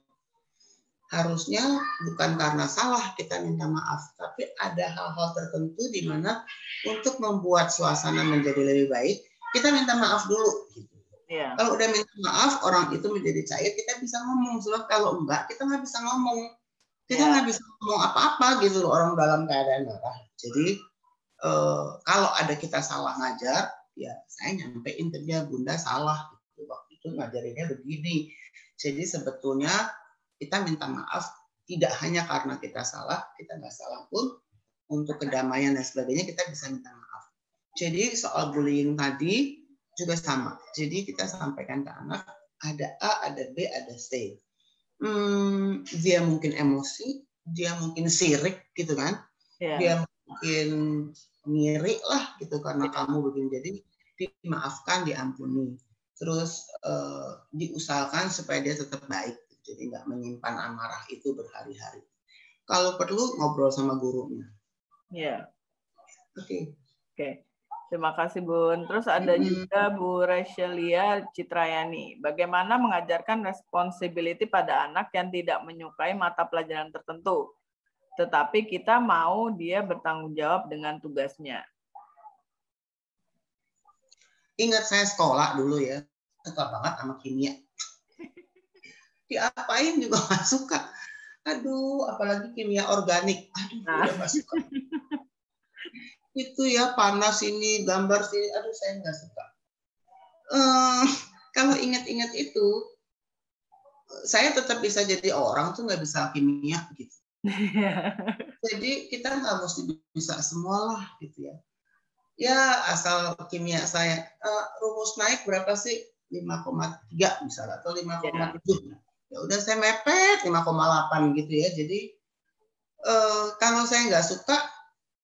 Harusnya bukan karena salah kita minta maaf, tapi ada hal-hal tertentu di mana untuk membuat suasana menjadi lebih baik, kita minta maaf dulu. Gitu. Kalau udah minta maaf, orang itu menjadi cair, kita bisa ngomong. Sebab kalau enggak, kita nggak bisa ngomong. Kita nggak bisa ngomong apa-apa gitu loh, orang dalam keadaan marah. Jadi kalau ada kita salah ngajar, ya saya nyampein ke dia, Bunda salah. Gitu. Waktu itu ngajarinnya begini. Jadi sebetulnya kita minta maaf tidak hanya karena kita salah, kita nggak salah pun untuk kedamaian dan sebagainya kita bisa minta maaf. Jadi soal bullying tadi juga sama. Jadi kita sampaikan ke anak, ada A, ada B, ada C. Dia mungkin emosi, dia mungkin sirik gitu kan, dia bikin ngiri lah gitu karena kamu begini. Jadi dimaafkan, diampuni. Terus diusahakan supaya dia tetap baik. Jadi nggak menyimpan amarah itu berhari-hari. Kalau perlu ngobrol sama gurunya. Iya. Oke. Oke. Terima kasih, Bun. Terus ada juga Bu Reshelia Citrayani. Bagaimana mengajarkan responsibility pada anak yang tidak menyukai mata pelajaran tertentu, tetapi kita mau dia bertanggung jawab dengan tugasnya. Ingat saya sekolah dulu ya, suka banget sama kimia. Diapain juga nggak suka. Aduh, apalagi kimia organik. Aduh, udah nggak suka. Itu ya panas ini, gambar sini, aduh saya nggak suka. Kalau ingat-ingat itu, saya tetap bisa jadi orang tuh nggak bisa kimia gitu. Jadi kita nggak mesti bisa semua lah gitu ya. Ya asal kimia saya rumus naik berapa sih 5,3 misalnya atau 5,7. Ya udah saya mepet 5,8 gitu ya. Jadi kalau saya nggak suka,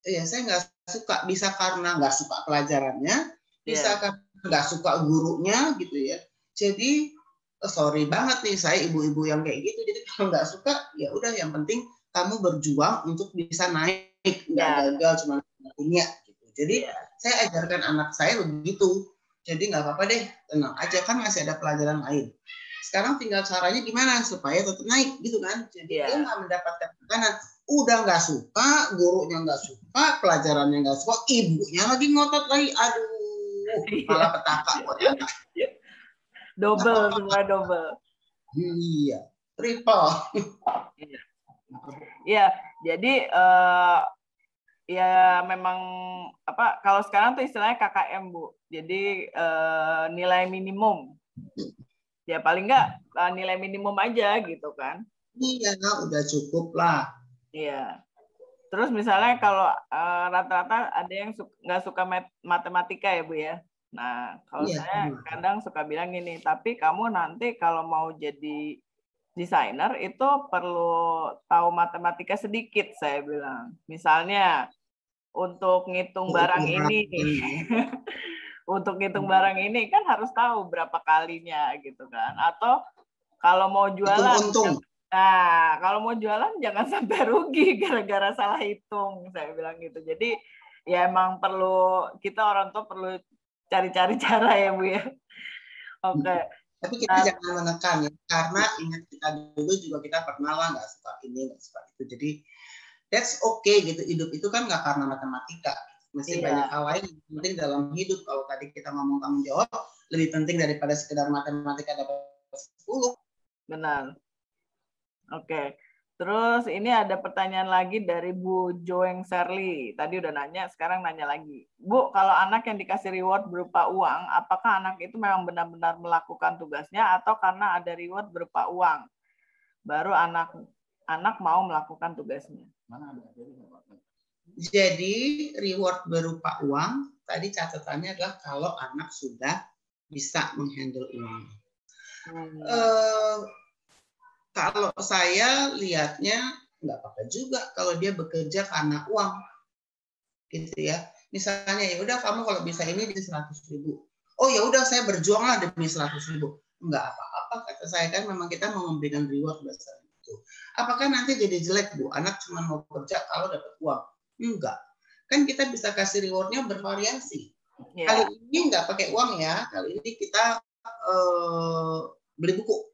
ya saya nggak suka. Bisa karena nggak suka pelajarannya, bisa karena nggak suka gurunya gitu ya. Jadi sorry banget nih saya ibu-ibu yang kayak gitu. Jadi kalau nggak suka, ya udah yang penting kamu berjuang untuk bisa naik, nggak gagal cuma kimia gitu. Jadi saya ajarkan anak saya begitu. Jadi nggak apa-apa deh, tenang aja kan masih ada pelajaran lain. Sekarang tinggal caranya gimana supaya tetap naik gitu kan. Jadi dia nggak mendapatkan tekanan. Udah nggak suka, gurunya nggak suka, pelajarannya nggak suka, ibunya lagi ngotot lagi. Aduh, malah petaka buat anak. Double, semua double. Iya, triple. Iya, jadi ya memang apa kalau sekarang tuh istilahnya KKM, Bu. Jadi nilai minimum. Ya paling nggak nilai minimum aja gitu kan. Iya, udah cukup lah. Iya. Terus misalnya kalau rata-rata ada yang nggak suka matematika ya, Bu ya. Nah, kalau saya kadang suka bilang gini, tapi kamu nanti kalau mau jadi desainer itu perlu tahu matematika sedikit, saya bilang. Misalnya untuk ngitung barang ini, untuk ngitung barang ini kan harus tahu berapa kalinya gitu kan. Atau kalau mau jualan, nah kalau mau jualan jangan sampai rugi gara-gara salah hitung, saya bilang gitu. Jadi ya emang perlu kita orang tua perlu cari-cari cara ya Bu ya. Oke. Tapi kita jangan menekan ya, karena ingat kita dulu juga kita pernah lah nggak suka ini nggak suka itu. Jadi that's okay gitu. Hidup itu kan nggak karena matematika. Masih banyak hal lain yang penting dalam hidup. Kalau tadi kita ngomong tanggung jawab, lebih penting daripada sekedar matematika dapat 10. Benar. Oke. Terus ini ada pertanyaan lagi dari Bu Joeng Serli. Tadi udah nanya, sekarang nanya lagi. Bu, kalau anak yang dikasih reward berupa uang, apakah anak itu memang benar-benar melakukan tugasnya atau karena ada reward berupa uang, baru anak mau melakukan tugasnya? Jadi reward berupa uang, tadi catatannya adalah kalau anak sudah bisa menghandle uang. Kalau saya lihatnya nggak apa-apa juga kalau dia bekerja karena uang, gitu ya. Misalnya ya udah kamu kalau bisa ini di 100.000. Oh ya udah saya berjuanglah demi 100.000. Nggak apa-apa kata saya kan memang kita mau memberikan reward besar itu. Apakah nanti jadi jelek Bu? Anak cuma mau kerja kalau dapat uang? Enggak. Kan kita bisa kasih rewardnya bervariasi. Kali ini nggak pakai uang ya. Kali ini kita beli buku.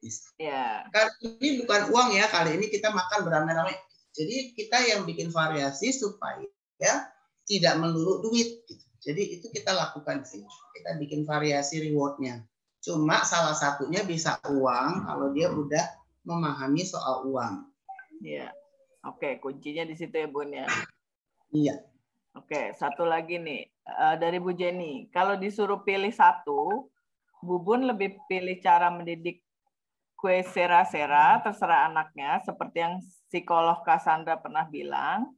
Kali ini bukan uang ya, kali ini kita makan beramai-ramai. Jadi kita yang bikin variasi supaya tidak melulu duit. Jadi itu kita lakukan sih. Kita bikin variasi rewardnya. Cuma salah satunya bisa uang kalau dia udah memahami soal uang. Iya. Oke, kuncinya di situ ya Bun ya. Iya. Oke, satu lagi nih dari Bu Jenny. Kalau disuruh pilih satu, Bu Bun lebih pilih cara mendidik kue sera-sera terserah anaknya seperti yang psikolog Cassandra pernah bilang,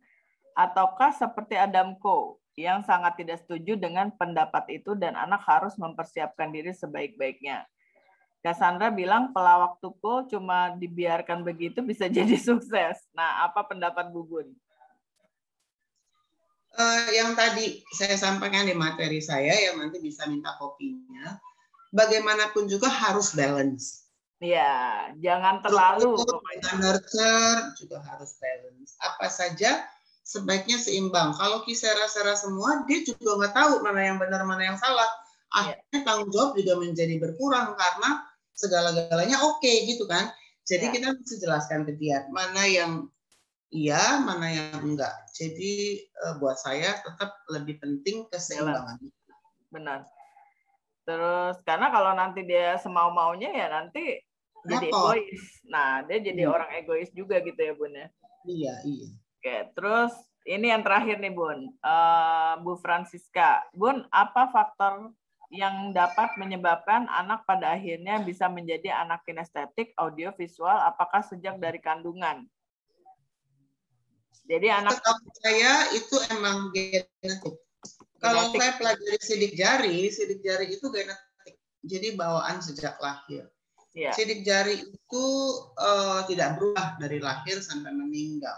ataukah seperti Adamko yang sangat tidak setuju dengan pendapat itu dan anak harus mempersiapkan diri sebaik-baiknya. Cassandra bilang pelawak tukul cuma dibiarkan begitu bisa jadi sukses. Nah, apa pendapat Bu Bun? Yang tadi saya sampaikan di materi saya yang nanti bisa minta kopinya, bagaimanapun juga harus balance. Ya, jangan terlalu. Dengan nurture juga harus balance. Apa saja sebaiknya seimbang. Kalau kisera-sera semua, dia juga nggak tahu mana yang benar, mana yang salah. Akhirnya tanggung jawab juga menjadi berkurang karena segala-galanya oke gitu kan. Jadi kita mesti jelaskan ke dia mana yang iya, mana yang enggak. Jadi buat saya tetap lebih penting keseimbangan. Benar. Terus karena kalau nanti dia semau-maunya ya nanti jadi egois. Nah, dia jadi orang egois juga gitu ya, Bun ya. Iya. Oke, terus ini yang terakhir nih, Bun. Bu Francisca. Bun, apa faktor yang dapat menyebabkan anak pada akhirnya bisa menjadi anak kinestetik, audio, visual, apakah sejak dari kandungan? Jadi anak saya itu emang genetik. Kalau saya pelajari sidik jari itu genetik. Jadi bawaan sejak lahir. Ya. Sidik jari itu tidak berubah dari lahir sampai meninggal.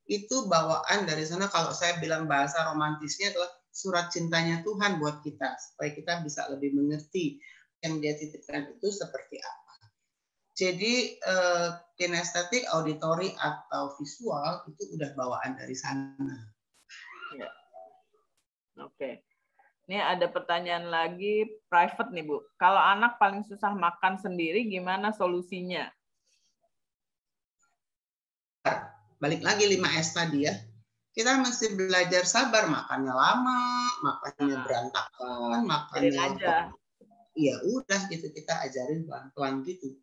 Itu bawaan dari sana. Kalau saya bilang bahasa romantisnya adalah surat cintanya Tuhan buat kita. Supaya kita bisa lebih mengerti yang dia titipkan itu seperti apa. Jadi kinestetik, auditori, atau visual itu udah bawaan dari sana. Ya. Oke. Ini ada pertanyaan lagi private nih, Bu. Kalau anak paling susah makan sendiri, gimana solusinya? Balik lagi 5S tadi ya. Kita mesti belajar sabar, makannya lama, makannya berantakan, makannya aja. Iya, udah gitu kita ajarin pelan-pelan gitu.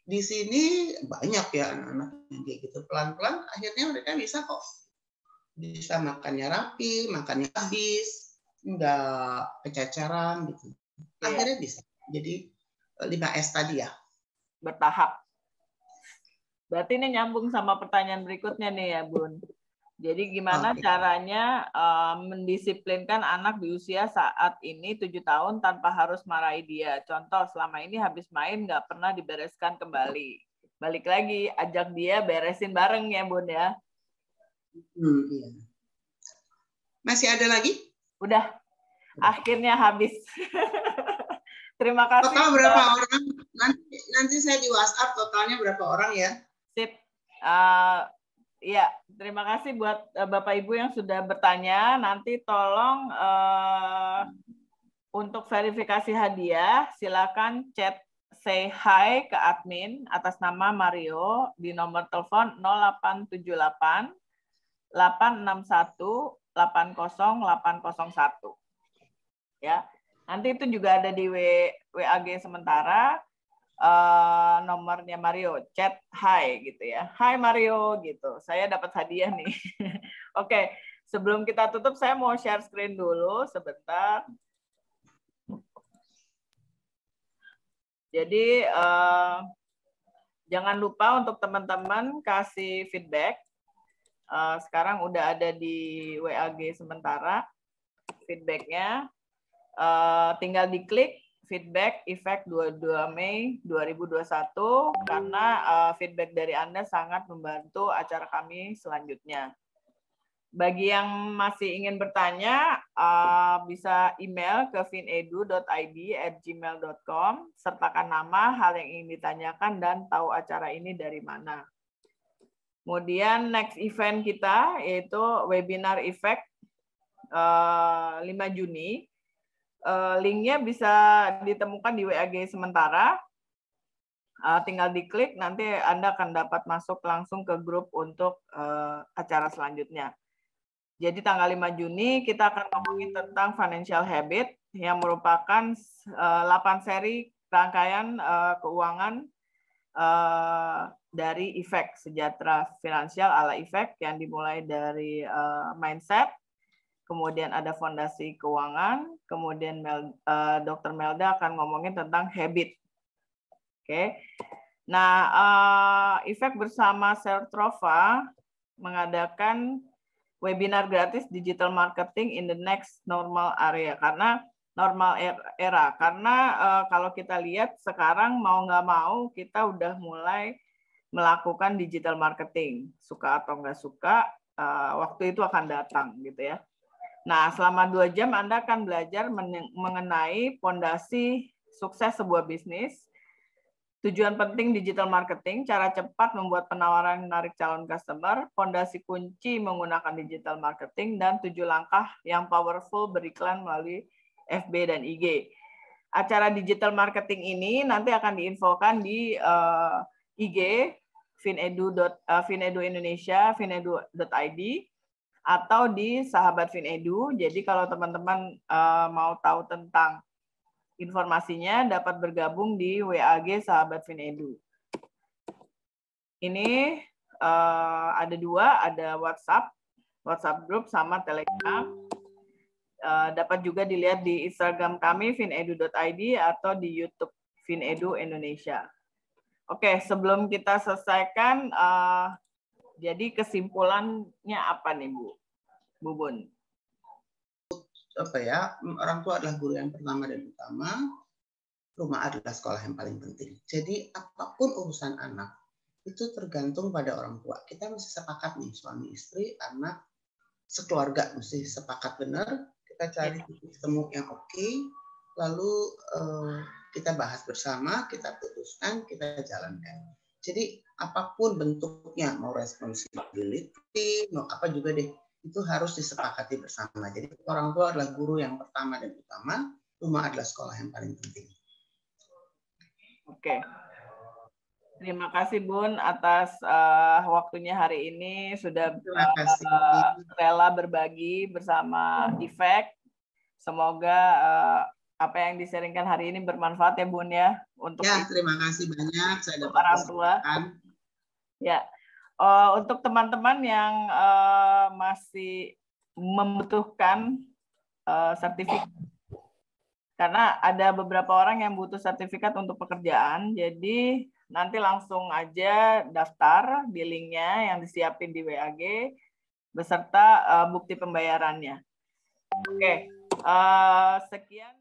Di sini banyak ya anak-anak yang kayak gitu, pelan-pelan akhirnya mereka bisa kok. Bisa makannya rapi, makannya habis, nggak kececeran gitu. Akhirnya bisa. Jadi 5S tadi ya. Bertahap. Berarti ini nyambung sama pertanyaan berikutnya nih ya, Bun. Jadi gimana caranya mendisiplinkan anak di usia saat ini 7 tahun tanpa harus marahi dia. Contoh, selama ini habis main nggak pernah dibereskan kembali. Balik lagi, ajak dia beresin bareng ya, Bun ya. Iya. Masih ada lagi? Udah. Akhirnya habis. Terima kasih. Total berapa orang? Nanti saya di WhatsApp totalnya berapa orang ya? Sip. Ya, terima kasih buat Bapak Ibu yang sudah bertanya. Nanti tolong untuk verifikasi hadiah, silakan chat say hi ke admin atas nama Mario di nomor telepon 0878 861 80801. Ya, nanti itu juga ada di WAG sementara. Nomornya Mario, chat hi gitu ya. Hai Mario gitu. Saya dapat hadiah nih. Oke, sebelum kita tutup saya mau share screen dulu sebentar. Jadi jangan lupa untuk teman-teman kasih feedback. Sekarang udah ada di WAG sementara feedbacknya. Tinggal diklik feedback efek 22 Mei 2021 karena feedback dari Anda sangat membantu acara kami selanjutnya. Bagi yang masih ingin bertanya, bisa email ke finedu.id@gmail.com, sertakan nama, hal yang ingin ditanyakan, dan tahu acara ini dari mana. Kemudian next event kita yaitu webinar efek 5 Juni. Linknya bisa ditemukan di WAG sementara. Tinggal diklik, nanti Anda akan dapat masuk langsung ke grup untuk acara selanjutnya. Jadi tanggal 5 Juni kita akan ngomongin tentang financial habit yang merupakan 8 seri rangkaian keuangan dari efek sejahtera finansial ala efek yang dimulai dari mindset, kemudian ada fondasi keuangan, kemudian Dr. Melda akan ngomongin tentang habit. Oke. Nah, efek bersama Sertrova mengadakan webinar gratis digital marketing in the next normal area karena normal era. Karena kalau kita lihat sekarang mau nggak mau kita udah mulai melakukan digital marketing, suka atau nggak suka, waktu itu akan datang gitu ya. Nah, selama 2 jam Anda akan belajar mengenai fondasi sukses sebuah bisnis, tujuan penting digital marketing, cara cepat membuat penawaran menarik calon customer, fondasi kunci menggunakan digital marketing, dan 7 langkah yang powerful beriklan melalui FB dan IG. Acara digital marketing ini nanti akan diinfokan di IG Finedu Indonesia, finedu.id, atau di Sahabat Finedu. Jadi kalau teman-teman mau tahu tentang informasinya, dapat bergabung di WAG Sahabat Finedu. Ini ada 2, ada WhatsApp group sama Telegram. Dapat juga dilihat di Instagram kami finedu.id atau di YouTube Finedu Indonesia. Oke, sebelum kita selesaikan, jadi kesimpulannya apa nih Bu Bun? Apa ya, orang tua adalah guru yang pertama dan utama, rumah adalah sekolah yang paling penting. Jadi apapun urusan anak itu tergantung pada orang tua. Kita mesti sepakat nih, suami istri, anak, sekeluarga mesti sepakat benar. Kita cari titik temu yang oke, lalu kita bahas bersama, kita putuskan, kita jalankan. Jadi apapun bentuknya, mau responsibility, mau apa juga deh, itu harus disepakati bersama. Jadi orang tua adalah guru yang pertama dan utama, rumah adalah sekolah yang paling penting. Oke. Terima kasih Bun atas waktunya hari ini, sudah rela berbagi bersama Efek. Semoga apa yang disaringkan hari ini bermanfaat ya Bun ya. Untuk terima kasih banyak saya dapat orang tua. Ya. Untuk teman-teman yang masih membutuhkan sertifikat, karena ada beberapa orang yang butuh sertifikat untuk pekerjaan, jadi nanti langsung aja daftar di linknya yang disiapin di WAG beserta bukti pembayarannya. Oke, sekian.